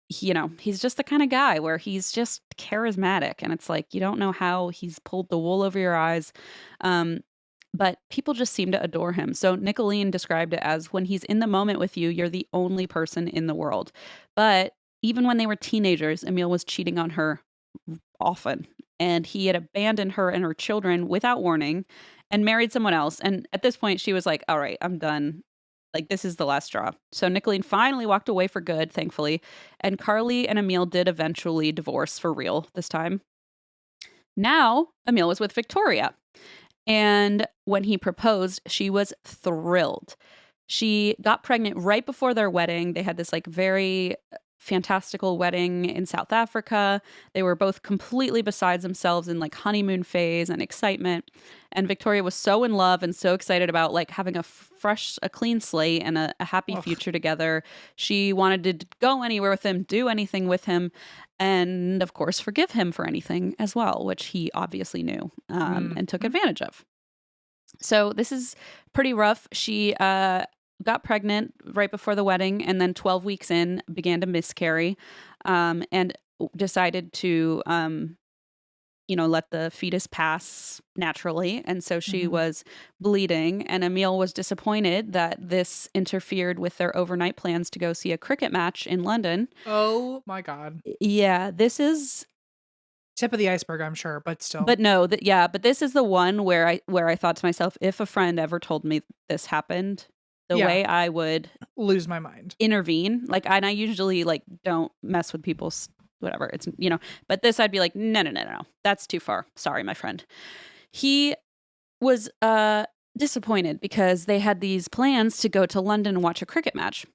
he's just the kind of guy where he's just charismatic, and it's like, you don't know how he's pulled the wool over your eyes. But people just seem to adore him. So Nicolene described it as, when he's in the moment with you, you're the only person in the world. But even when they were teenagers, Emil was cheating on her often, and he had abandoned her and her children without warning and married someone else. And at this point, she was like, "All right, I'm done. Like, this is the last straw." So Nicolene finally walked away for good, thankfully. And Carly and Emil did eventually divorce for real this time. Now, Emil was with Victoria. And when he proposed, she was thrilled. She got pregnant right before their wedding. They had this like very fantastical wedding in South Africa. They were both completely besides themselves in like honeymoon phase and excitement. And Victoria was so in love and so excited about like having a clean slate and a happy future together. She wanted to go anywhere with him, do anything with him, and of course forgive him for anything as well, which he obviously knew and took advantage of. So this is pretty rough. She got pregnant right before the wedding, and then 12 weeks in began to miscarry, and decided to let the fetus pass naturally. And so she was bleeding, and Emil was disappointed that this interfered with their overnight plans to go see a cricket match in London.
Oh my God.
Yeah, this is
tip of the iceberg, I'm sure, but still.
But no, but this is the one where I thought to myself, if a friend ever told me this happened, the way I would
lose my mind,
intervene. Like, and I usually like don't mess with people's whatever. It's, you know, but this I'd be like, no. That's too far. Sorry, my friend. He was disappointed because they had these plans to go to London and watch a cricket match.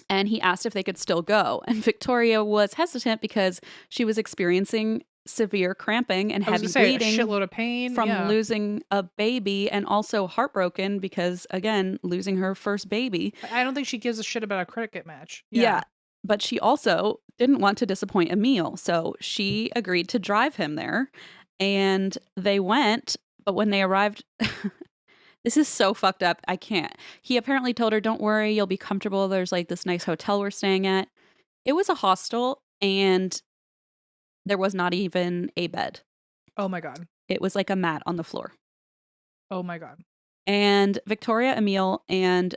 And he asked if they could still go. And Victoria was hesitant because she was experiencing severe cramping and heavy bleeding,
a shitload of pain
from losing a baby, and also heartbroken because, again, losing her first baby.
I don't think she gives a shit about a cricket match.
Yeah. But she also didn't want to disappoint Emil. So she agreed to drive him there. And they went. But when they arrived... This is so fucked up. I can't. He apparently told her, don't worry, you'll be comfortable. There's like this nice hotel we're staying at. It was a hostel, and there was not even a bed.
Oh my God.
It was like a mat on the floor.
Oh my God.
And Victoria, Emil, and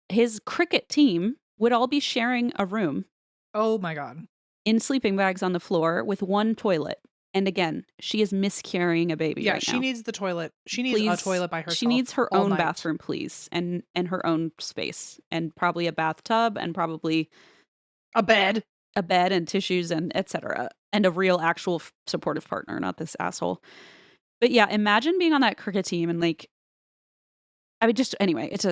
his cricket team would all be sharing a room.
Oh my God.
In sleeping bags on the floor with one toilet. And again, she is miscarrying a baby right now.
She needs the toilet. She needs a toilet by herself.
She needs her own bathroom, please. And her own space. And probably a bathtub, and probably
a bed.
A bed and tissues and etc. And a real actual supportive partner, not this asshole. But yeah, imagine being on that cricket team and like, I would just, anyway, it's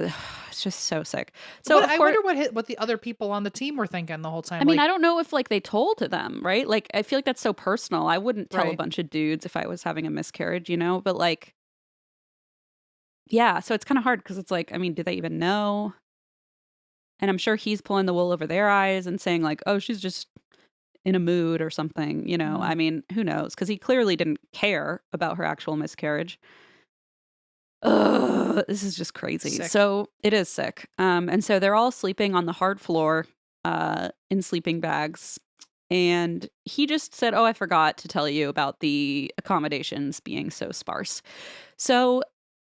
just so sick. So
I wonder what the other people on the team were thinking the whole time.
I mean, I don't know if like they told to them, right? Like, I feel like that's so personal. I wouldn't tell a bunch of dudes if I was having a miscarriage, you know? But like, yeah, so it's kind of hard because it's like, I mean, do they even know? And I'm sure he's pulling the wool over their eyes and saying like, oh, she's just in a mood or something, you know? I mean, who knows? Because he clearly didn't care about her actual miscarriage. Ugh, this is just crazy.
Sick.
So it is sick. And so they're all sleeping on the hard floor in sleeping bags. And he just said, oh, I forgot to tell you about the accommodations being so sparse. So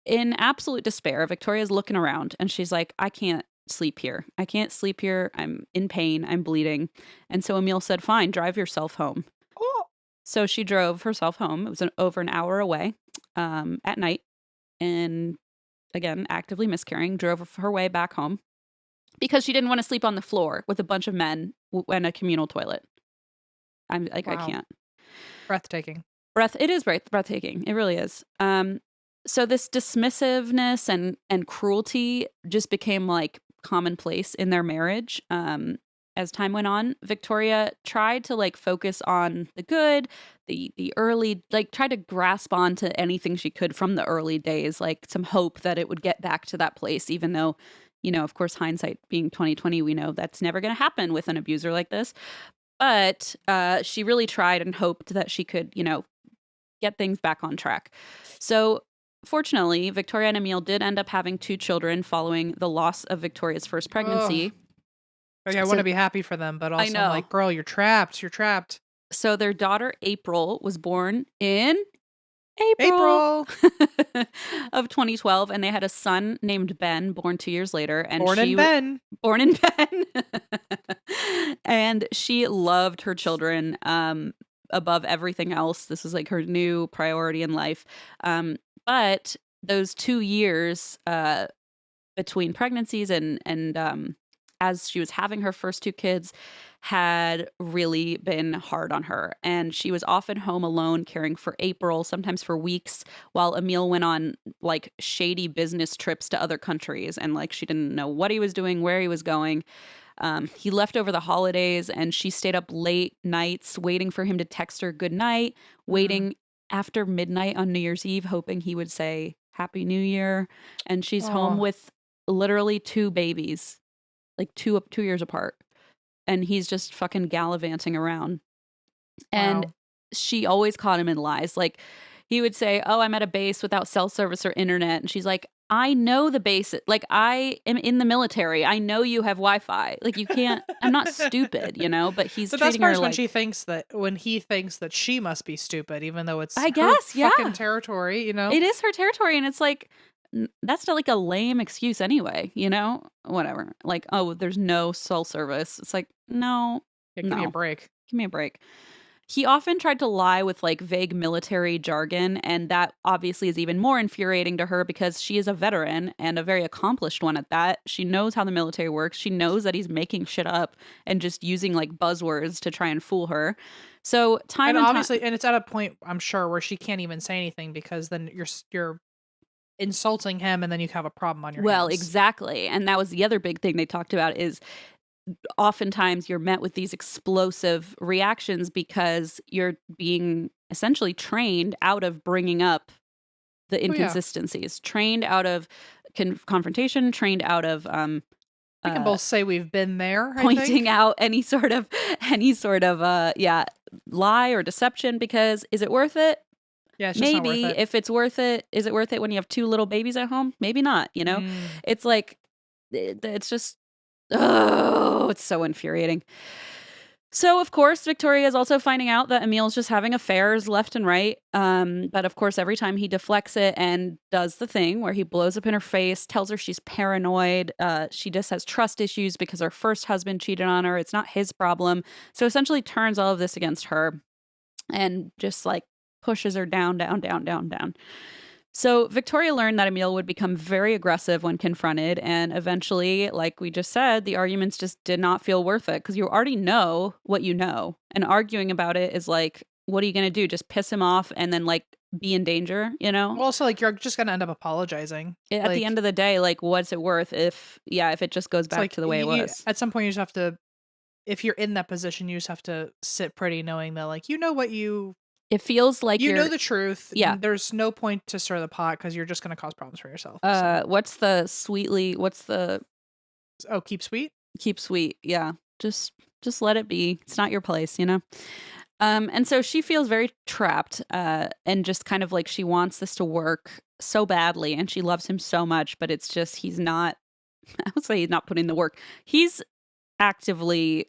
in absolute despair, Victoria's looking around and she's like, I can't sleep here. I can't sleep here. I'm in pain. I'm bleeding. And so Emil said, fine, drive yourself home.
Oh.
So she drove herself home. It was over an hour away at night. And again, actively miscarrying, drove her way back home because she didn't want to sleep on the floor with a bunch of men and a communal toilet. I'm like, wow. I can't.
Breathtaking.
It is breathtaking. It really is. So this dismissiveness and cruelty just became like commonplace in their marriage. As time went on, Victoria tried to like focus on the good, the early, like tried to grasp onto anything she could from the early days, like some hope that it would get back to that place, even though, you know, of course, hindsight being 2020, we know that's never going to happen with an abuser like this. But she really tried and hoped that she could, you know, get things back on track. So fortunately, Victoria and Emil did end up having 2 children following the loss of Victoria's first pregnancy.
Okay, I want to be happy for them, but also I'm like, girl, you're trapped. You're trapped.
So their daughter, April, was born in April of 2012, and they had a son named Ben, born 2 years later. And Born in Ben. And she loved her children above everything else. This was like her new priority in life. But those 2 years between pregnancies and as she was having her first 2 kids had really been hard on her. And she was often home alone caring for April, sometimes for weeks, while Emil went on like shady business trips to other countries. And like she didn't know what he was doing, where he was going. He left over the holidays and she stayed up late nights waiting for him to text her good night, waiting after midnight on New Year's Eve, hoping he would say Happy New Year. And she's home with literally 2 babies. Like 2 years apart, and he's just fucking gallivanting around. And she always caught him in lies. Like he would say, "Oh, I'm at a base without cell service or internet," and she's like, "I know the base. Like I am in the military. I know you have Wi-Fi. Like you can't. I'm not stupid, you know." But he's treating her like
when he thinks that she must be stupid, even though it's
fucking
territory. You know,
it is her territory, and it's like. That's not like a lame excuse anyway, you know? Whatever. Like, oh, there's no cell service. It's like, no.
Yeah, give me a break.
Give me a break. He often tried to lie with like vague military jargon, and that obviously is even more infuriating to her because she is a veteran and a very accomplished one at that. She knows how the military works. She knows that he's making shit up and just using like buzzwords to try and fool her. So
and obviously, and it's at a point I'm sure where she can't even say anything because then you're insulting him, and then you have a problem on your
well,
hands.
exactly, and that was the other big thing they talked about is oftentimes you're met with these explosive reactions because you're being essentially trained out of bringing up the inconsistencies, trained out of confrontation, trained out of
we can both say we've been there,
pointing out any sort of lie or deception. Because is it worth it?
Yeah, it's just
maybe
not worth it.
If it's worth it, is it worth it when you have 2 little babies at home? Maybe not. You know, it's like it's just. Oh, it's so infuriating. So, of course, Victoria is also finding out that Emil's just having affairs left and right. But of course, every time he deflects it and does the thing where he blows up in her face, tells her she's paranoid, she just has trust issues because her first husband cheated on her. It's not his problem. So essentially turns all of this against her and just like pushes her down, down, down, down, down. So Victoria learned that Emil would become very aggressive when confronted, and eventually, like we just said, the arguments just did not feel worth it because you already know what you know, and arguing about it is like, what are you going to do? Just piss him off and then like be in danger, you know?
Well, also, like, you're just going to end up apologizing.
At the end of the day, like, what's it worth if it just goes back to the way it was?
At some point, you just have to, if you're in that position, you just have to sit pretty knowing that, like, you know what you...
It feels like
you know the truth.
Yeah.
There's no point to stir the pot because you're just going to cause problems for yourself.
What's the
keep sweet?
Keep sweet. Yeah. Just let it be. It's not your place, you know? And so she feels very trapped, and just kind of like she wants this to work so badly and she loves him so much, but it's just, he's not, I would say he's not putting the work. He's actively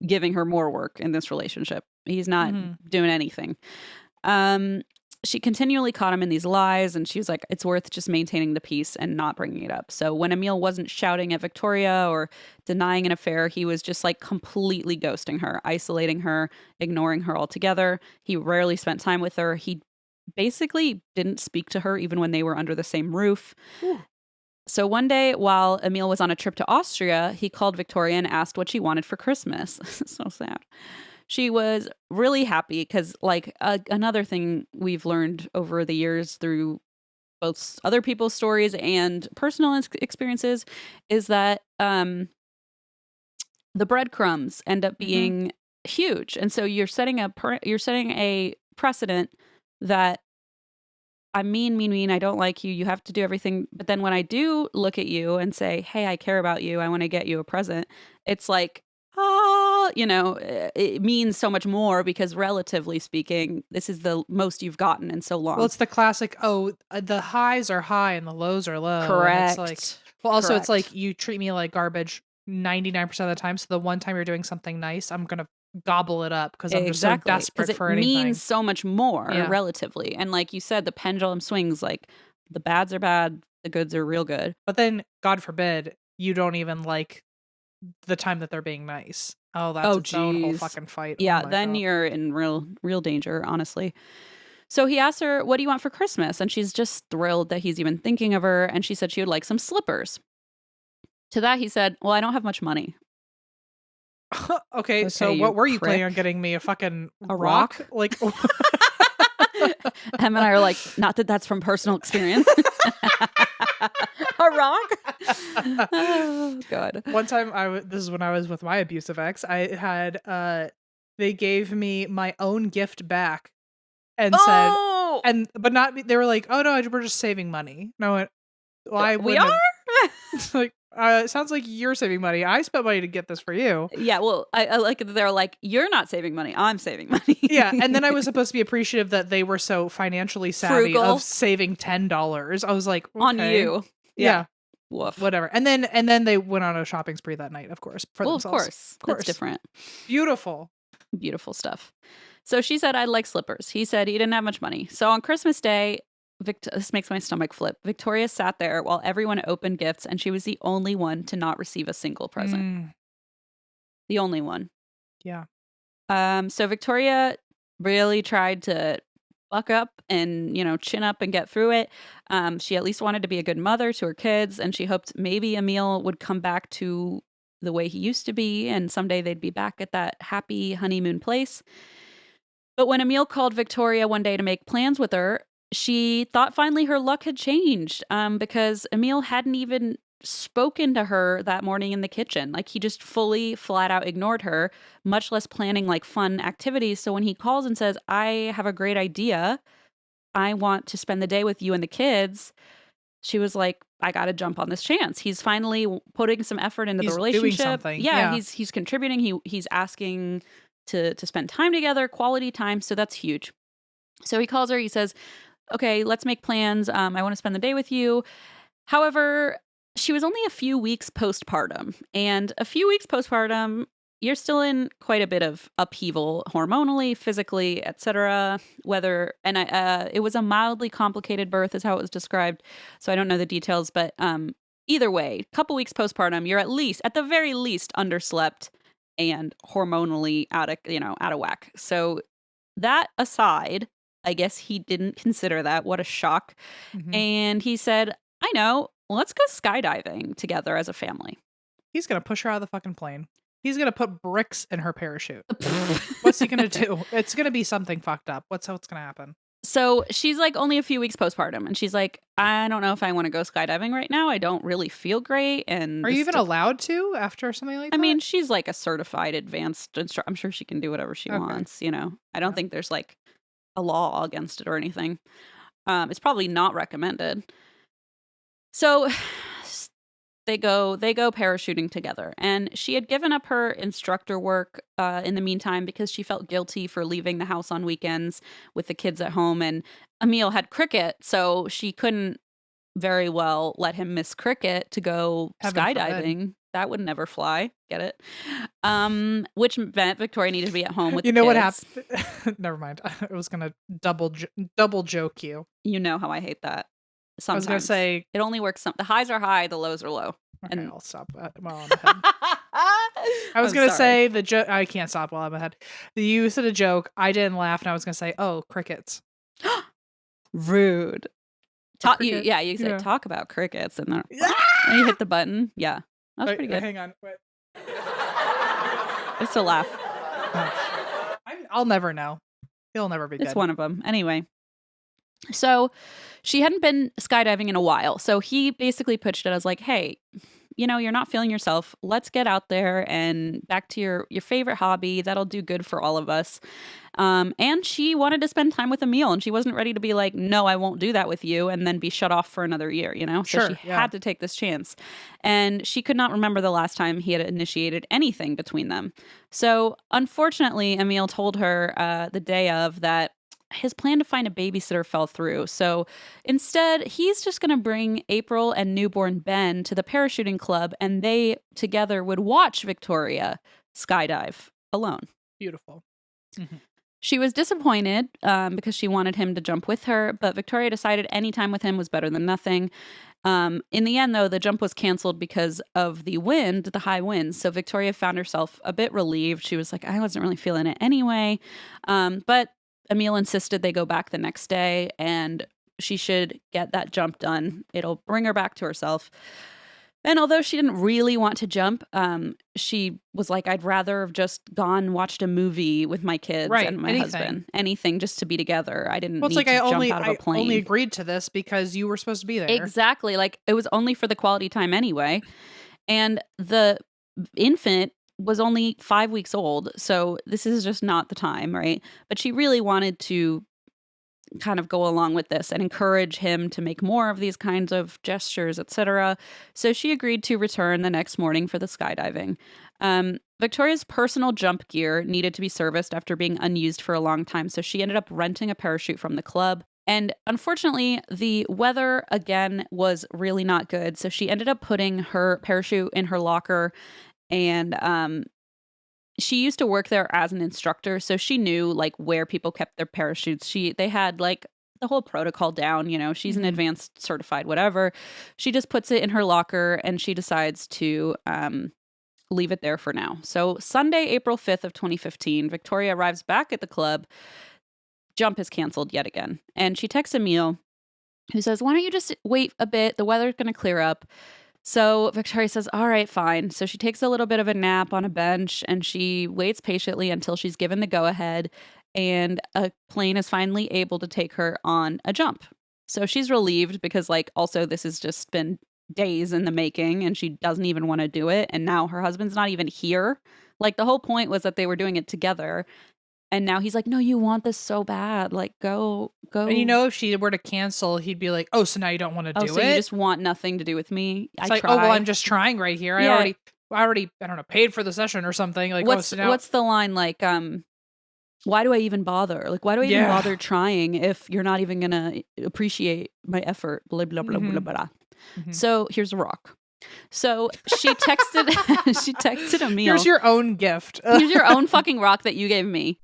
giving her more work in this relationship. He's not doing anything. She continually caught him in these lies, and she was like, it's worth just maintaining the peace and not bringing it up. So when Emil wasn't shouting at Victoria or denying an affair, he was just like completely ghosting her, isolating her, ignoring her altogether. He rarely spent time with her. He basically didn't speak to her even when they were under the same roof. Ooh. So one day, while Emil was on a trip to Austria, he called Victoria and asked what she wanted for Christmas. So sad. She was really happy because, like, another thing we've learned over the years through both other people's stories and personal experiences is that the breadcrumbs end up being huge. And so you're setting a precedent that I'm mean, I don't like you, you have to do everything. But then when I do look at you and say, hey, I care about you, I want to get you a present, it's like, you know, it means so much more because relatively speaking, this is the most you've gotten in so long.
Well, it's the classic, the highs are high and the lows are low.
Correct.
And it's like, well, also it's like you treat me like garbage 99% of the time. So the one time you're doing something nice, I'm going to gobble it up because I'm just so desperate for anything.
It means so much more relatively. And like you said, the pendulum swings, like the bads are bad, the goods are real good.
But then, God forbid, you don't even like the time that they're being nice. Oh, that's its own whole fucking fight.
Yeah, then you're in real danger, honestly. So he asked her, what do you want for Christmas? And she's just thrilled that he's even thinking of her. And she said she would like some slippers. To that, he said, well, I don't have much money.
Okay, so what were you planning on getting me? A fucking rock? Like,
Em and I are like, not that that's from personal experience. A rock? Oh, God.
One time, this is when I was with my abusive ex, I had, they gave me my own gift back and said, but not, they were like, oh no, we're just saving money. No, well,
we are?
Like, it sounds like you're saving money. I spent money to get this for you.
Yeah, well, I like it. They're like, you're not saving money. I'm saving money.
Yeah, and then I was supposed to be appreciative that they were so financially savvy of saving $10. I was like, okay.
On you.
Yeah.
Woof.
Whatever. And then they went on a shopping spree that night, of course. For themselves.
Of course. That's different.
Beautiful
stuff. So she said, I'd like slippers. He said he didn't have much money. So on Christmas Day, this makes my stomach flip. Victoria sat there while everyone opened gifts, and she was the only one to not receive a single present. The only one.
Yeah.
So Victoria really tried to buck up and, chin up and get through it. She at least wanted to be a good mother to her kids, and she hoped maybe Emil would come back to the way he used to be, and someday they'd be back at that happy honeymoon place. But when Emil called Victoria one day to make plans with her, she thought finally her luck had changed, because Emil hadn't even spoken to her that morning in the kitchen. Like, he just fully, flat out ignored her, much less planning like fun activities. So when he calls and says, I have a great idea, I want to spend the day with you and the kids, she was like, I got to jump on this chance. He's finally putting some effort into the relationship.
Doing something.
Yeah, he's contributing. He's asking to spend time together, quality time. So that's huge. So he calls her. He says, okay, let's make plans. I want to spend the day with you. However, she was only a few weeks postpartum, and a few weeks postpartum, you're still in quite a bit of upheaval hormonally, physically, etc. It was a mildly complicated birth is how it was described. So I don't know the details, but either way, a couple weeks postpartum, you're at the very least underslept and hormonally out of whack. So that aside, I guess he didn't consider that. What a shock. Mm-hmm. And he said, I know, let's go skydiving together as a family.
He's going to push her out of the fucking plane. He's going to put bricks in her parachute. What's he going to do? It's going to be something fucked up. What's going to happen?
So she's like only a few weeks postpartum, and she's like, I don't know if I want to go skydiving right now. I don't really feel great. And
are you even allowed to after something like that?
I mean, she's like a certified advanced instructor. I'm sure she can do whatever she wants. I don't think there's like a law against it or anything. It's probably not recommended. So they go parachuting together, and she had given up her instructor work in the meantime because she felt guilty for leaving the house on weekends with the kids at home, and Emil had cricket, so she couldn't very well let him miss cricket to go skydiving. That would never fly. Get it? Which meant Victoria needed to be at home with the kids.
What happened? Never mind. I was gonna double joke you.
You know how I hate that. Sometimes.
I was gonna say
it only works. The highs are high, the lows are low.
Okay, and I'll stop while I'm ahead. I was gonna say the joke. I can't stop while I'm ahead. You said a joke. I didn't laugh, and I was gonna say, "Oh, crickets."
Rude. You said talk about crickets, and then and you hit the button. Yeah, that was pretty good.
Hang on, wait.
Just a laugh.
I'll never know. He'll never be good.
It's one of them. Anyway. So she hadn't been skydiving in a while. So he basically pitched it as like, hey, you're not feeling yourself. Let's get out there and back to your favorite hobby. That'll do good for all of us. And she wanted to spend time with Emil, and she wasn't ready to be like, no, I won't do that with you, and then be shut off for another year, So she had to take this chance. And she could not remember the last time he had initiated anything between them. So unfortunately, Emil told her the day of that his plan to find a babysitter fell through. So instead, he's just going to bring April and newborn Ben to the parachuting club, and they together would watch Victoria skydive alone.
Beautiful. Mm-hmm.
She was disappointed because she wanted him to jump with her, but Victoria decided any time with him was better than nothing. In the end, though, the jump was canceled because of the high winds. So Victoria found herself a bit relieved. She was like, I wasn't really feeling it anyway. But Emil insisted they go back the next day, and she should get that jump done. It'll bring her back to herself. And although she didn't really want to jump, she was like, I'd rather have just watched a movie with my kids and my husband. Anything just to be together. I didn't need to jump out of a plane.
I only agreed to this because you were supposed to be there.
Exactly. Like, it was only for the quality time anyway. And the infant was only 5 weeks old, so this is just not the time, right? But she really wanted to kind of go along with this and encourage him to make more of these kinds of gestures, etc. So she agreed to return the next morning for the skydiving. Victoria's personal jump gear needed to be serviced after being unused for a long time, so she ended up renting a parachute from the club. And unfortunately, the weather, again, was really not good, so she ended up putting her parachute in her locker. And she used to work there as an instructor, so she knew like where people kept their parachutes. They had like the whole protocol down, she's an advanced certified whatever. She just puts it in her locker, and she decides to leave it there for now. So Sunday, April 5th of 2015, Victoria arrives back at the club. Jump is canceled yet again. And she texts Emil, who says, why don't you just wait a bit? The weather's going to clear up. So Victoria says, all right, fine. So she takes a little bit of a nap on a bench and she waits patiently until she's given the go-ahead and a plane is finally able to take her on a jump. So she's relieved because, like, also this has just been days in the making and she doesn't even want to do it. And now her husband's not even here. Like, the whole point was that they were doing it together. And now he's like, no, you want this so bad. Like, go.
And you know, if she were to cancel, he'd be like, oh, so now you don't want to do
so
it?
You just want nothing to do with me?
It's like, oh, well, I'm just trying right here. Yeah. I already, I don't know, paid for the session or something. Like,
what's the line? Like, why do I even bother? Like, why do I even bother trying if you're not even going to appreciate my effort? Blah, blah, blah, blah, blah. Mm-hmm. So here's a rock. So she texted Emil.
Here's your own gift.
Here's your own fucking rock that you gave me.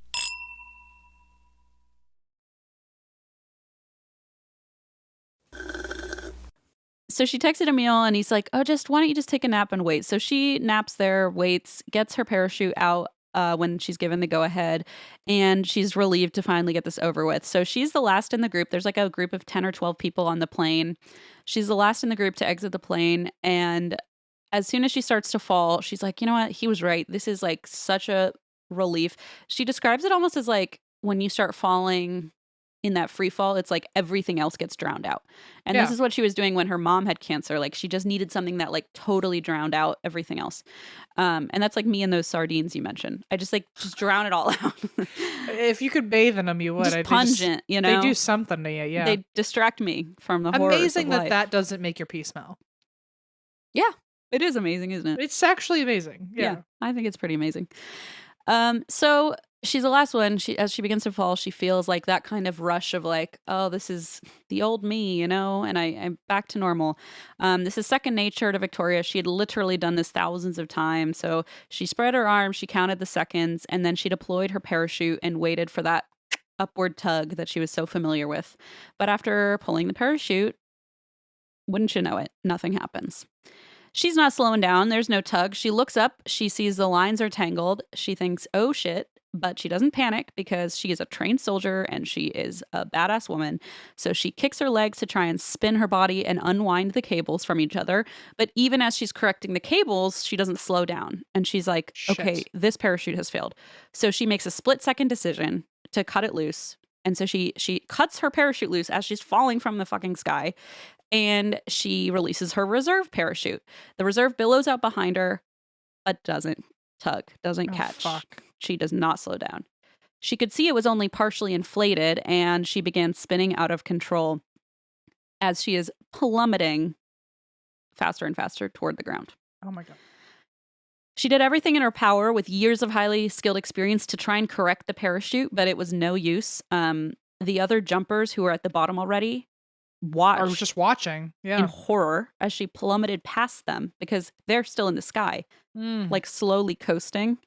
So she texted Emil and he's like, oh, why don't you just take a nap and wait? So she naps there, waits, gets her parachute out when she's given the go ahead, and she's relieved to finally get this over with. So she's the last in the group. There's like a group of 10 or 12 people on the plane. She's the last in the group to exit the plane. And as soon as she starts to fall, she's like, you know what? He was right. This is like such a relief. She describes it almost as like when you start falling in that free fall, it's like everything else gets drowned out. And this is what she was doing when her mom had cancer. Like, she just needed something that like totally drowned out everything else. And that's like me and those sardines you mentioned. I just drown it all out.
If you could bathe in them, you would.
Just pungent, you know?
They do something to you, yeah.
They distract me from the horrors of
Amazing
life.
that doesn't make your pee smell.
Yeah, it is amazing, isn't it?
It's actually amazing. Yeah,
I think it's pretty amazing. So she's the last one. As she begins to fall, she feels like that kind of rush of like, oh, this is the old me, you know, and I'm back to normal. This is second nature to Victoria. She had literally done this thousands of times. So she spread her arms, she counted the seconds, and then she deployed her parachute and waited for that upward tug that she was so familiar with. But after pulling the parachute, wouldn't you know it, nothing happens. She's not slowing down. There's no tug. She looks up. She sees the lines are tangled. She thinks, oh shit. But she doesn't panic because she is a trained soldier and she is a badass woman. So she kicks her legs to try and spin her body and unwind the cables from each other. But even as she's correcting the cables, she doesn't slow down. And she's like, okay, this parachute has failed. So she makes a split-second decision to cut it loose. And so she cuts her parachute loose as she's falling from the fucking sky. And she releases her reserve parachute. The reserve billows out behind her, but doesn't tug, doesn't catch.
Fuck.
She does not slow down. She could see it was only partially inflated, and she began spinning out of control as she is plummeting faster and faster toward the ground.
Oh my God.
She did everything in her power with years of highly skilled experience to try and correct the parachute, but it was no use. The other jumpers who were at the bottom already watched.
I was just watching,
in horror as she plummeted past them because they're still in the sky, like slowly coasting.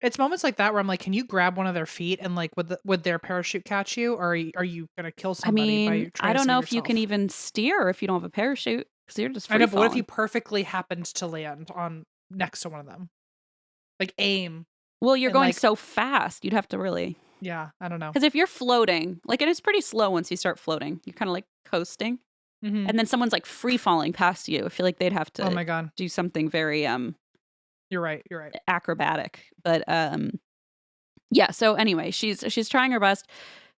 It's moments like that where I'm like, can you grab one of their feet and like would their parachute catch you, or are you gonna kill somebody?
I don't know if you can even steer if you don't have a parachute because you're just free
I know, but what if
falling.
you perfectly happened to land on next to one of them, like aim?
Well, you're going so fast, you'd have to really.
Yeah, I don't know.
Because if you're floating, like, and it's pretty slow once you start floating, you're kind of like coasting, and then someone's like free falling past you. I feel like they'd have to.
Oh my God.
Do something very
You're right.
acrobatic, but yeah. So anyway, she's trying her best.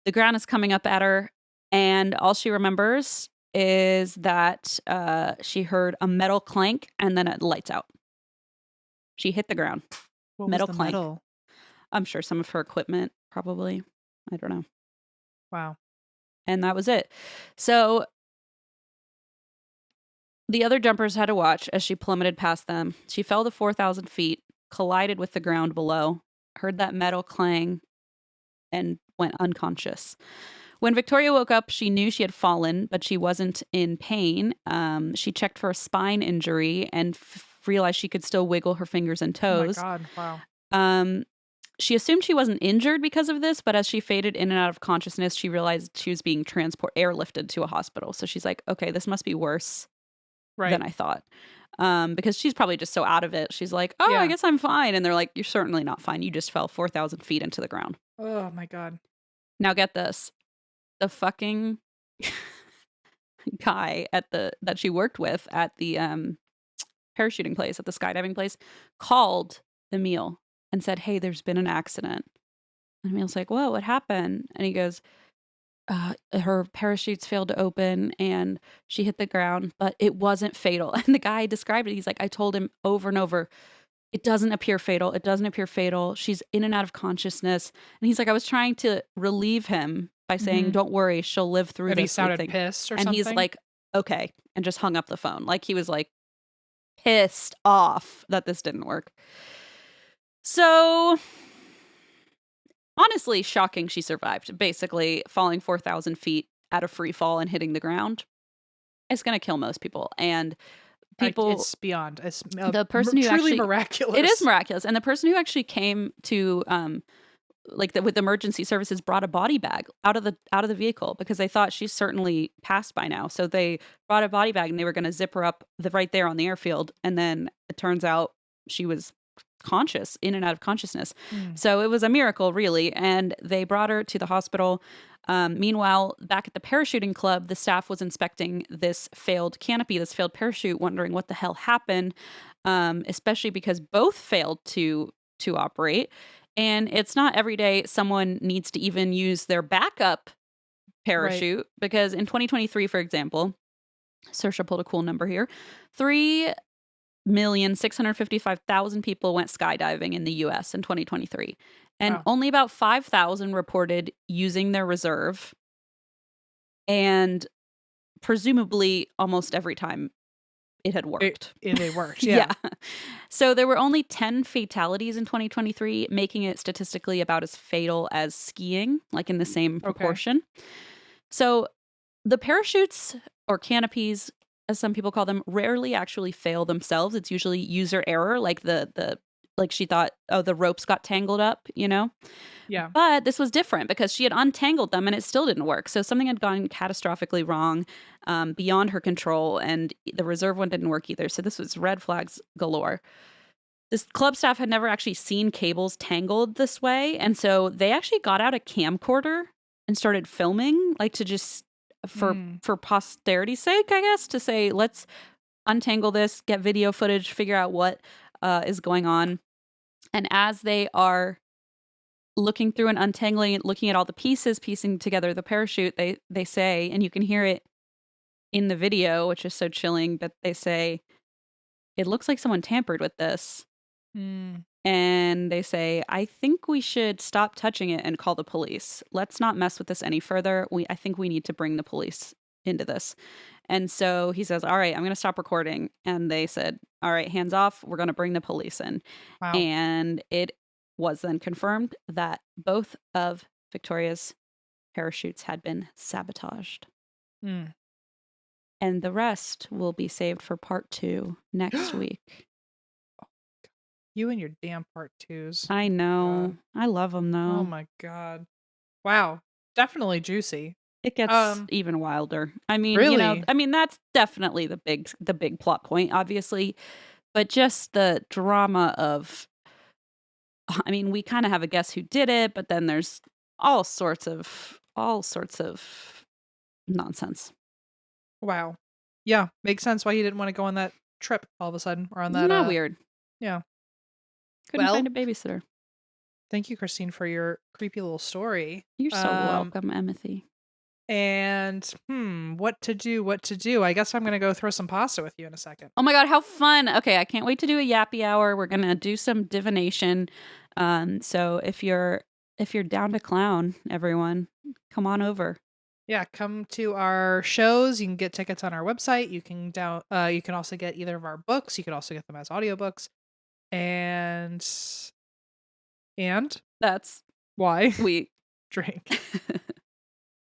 The ground is coming up at her, and all she remembers is that she heard a metal clank, and then it lights out. She hit the ground.
What
metal
was the
clank.
metal?
I'm sure some of her equipment, probably. I don't know.
Wow.
And that was it. So the other jumpers had to watch as she plummeted past them. She fell to 4,000 feet, collided with the ground below, heard that metal clang, and went unconscious. When Victoria woke up, she knew she had fallen, but she wasn't in pain. She checked for a spine injury and realized she could still wiggle her fingers and toes.
Oh my God, wow.
She assumed she wasn't injured because of this, but as she faded in and out of consciousness, she realized she was being airlifted to a hospital. So she's like, okay, this must be worse than I thought. Because she's probably just so out of it. She's like, oh,
Yeah.
I guess I'm fine. And they're like, you're certainly not fine. You just fell 4,000 feet into the ground.
Oh my God.
Now get this. The fucking guy that she worked with at the parachuting place, at the skydiving place, called Emil and said, hey, there's been an accident. And Emil's like, whoa, what happened? And he goes, her parachutes failed to open and she hit the ground, but it wasn't fatal. And the guy described it. He's like, I told him over and over, it doesn't appear fatal. It doesn't appear fatal. She's in and out of consciousness. And he's like, I was trying to relieve him by saying, don't worry, she'll live through
And
this.
he sounded pissed or
and
something?
he's like, okay. And just hung up the phone. Like he was like pissed off that this didn't work. So honestly, shocking she survived. Basically, falling 4,000 feet at a free fall and hitting the ground. It's going to kill most people. And people...
It's beyond. It's
the person who
truly
actually...
miraculous.
It is miraculous. And the person who actually came to... with emergency services brought a body bag out of the vehicle because they thought she's certainly passed by now. So they brought a body bag and they were going to zip her up right there on the airfield. And then it turns out she was conscious, in and out of consciousness. So it was a miracle, really. And they brought her to the hospital. Meanwhile, back at the parachuting club, the staff was inspecting this failed canopy, this failed parachute, wondering what the hell happened, especially because both failed to operate. And it's not every day someone needs to even use their backup parachute because in 2023, for example, Saoirse pulled a cool number here, 3,655,000 people went skydiving in the US in 2023. And only about 5,000 reported using their reserve. And presumably almost every time it had worked.
It worked, yeah.
So there were only 10 fatalities in 2023, making it statistically about as fatal as skiing, like in the same proportion. So the parachutes or canopies, as some people call them, rarely actually fail themselves. It's usually user error, like like she thought, oh, the ropes got tangled up, you know?
Yeah.
But this was different because she had untangled them and it still didn't work. So something had gone catastrophically wrong, beyond her control, and the reserve one didn't work either. So this was red flags galore. This club staff had never actually seen cables tangled this way. And so they actually got out a camcorder and started filming, like to just, for posterity's sake, I guess, to say, let's untangle this, get video footage, figure out what is going on. And as they are looking through and untangling it, looking at all the pieces, piecing together the parachute, they say, and you can hear it in the video, which is so chilling, but they say, it looks like someone tampered with this. And they say, I think we should stop touching it and call the police. Let's not mess with this any further. I think we need to bring the police into this. And so he says, all right, I'm going to stop recording. And they said, all right, hands off. We're going to bring the police in.
Wow.
And it was then confirmed that both of Victoria's parachutes had been sabotaged. And the rest will be saved for part 2 next week.
You and your damn part 2s.
I know. I love them, though.
Oh my God. Wow. Definitely juicy.
It gets even wilder. I mean,
really?
That's definitely the big plot point, obviously. But just the drama of, we kind of have a guess who did it, but then there's all sorts of nonsense.
Wow. Yeah. Makes sense why he didn't want to go on that trip all of a sudden, or on that.
Isn't that weird?
Yeah.
Couldn't find a babysitter.
Thank you, Christine, for your creepy little story.
You're so welcome, Emmethy.
And what to do? I guess I'm gonna go throw some pasta with you in a second.
Oh my God, how fun. Okay, I can't wait to do a yappy hour. We're gonna do some divination. So if you're down to clown, everyone, come on over.
Yeah, come to our shows. You can get tickets on our website. You can you can also get either of our books. You could also get them as audiobooks. And that's
why
we drink.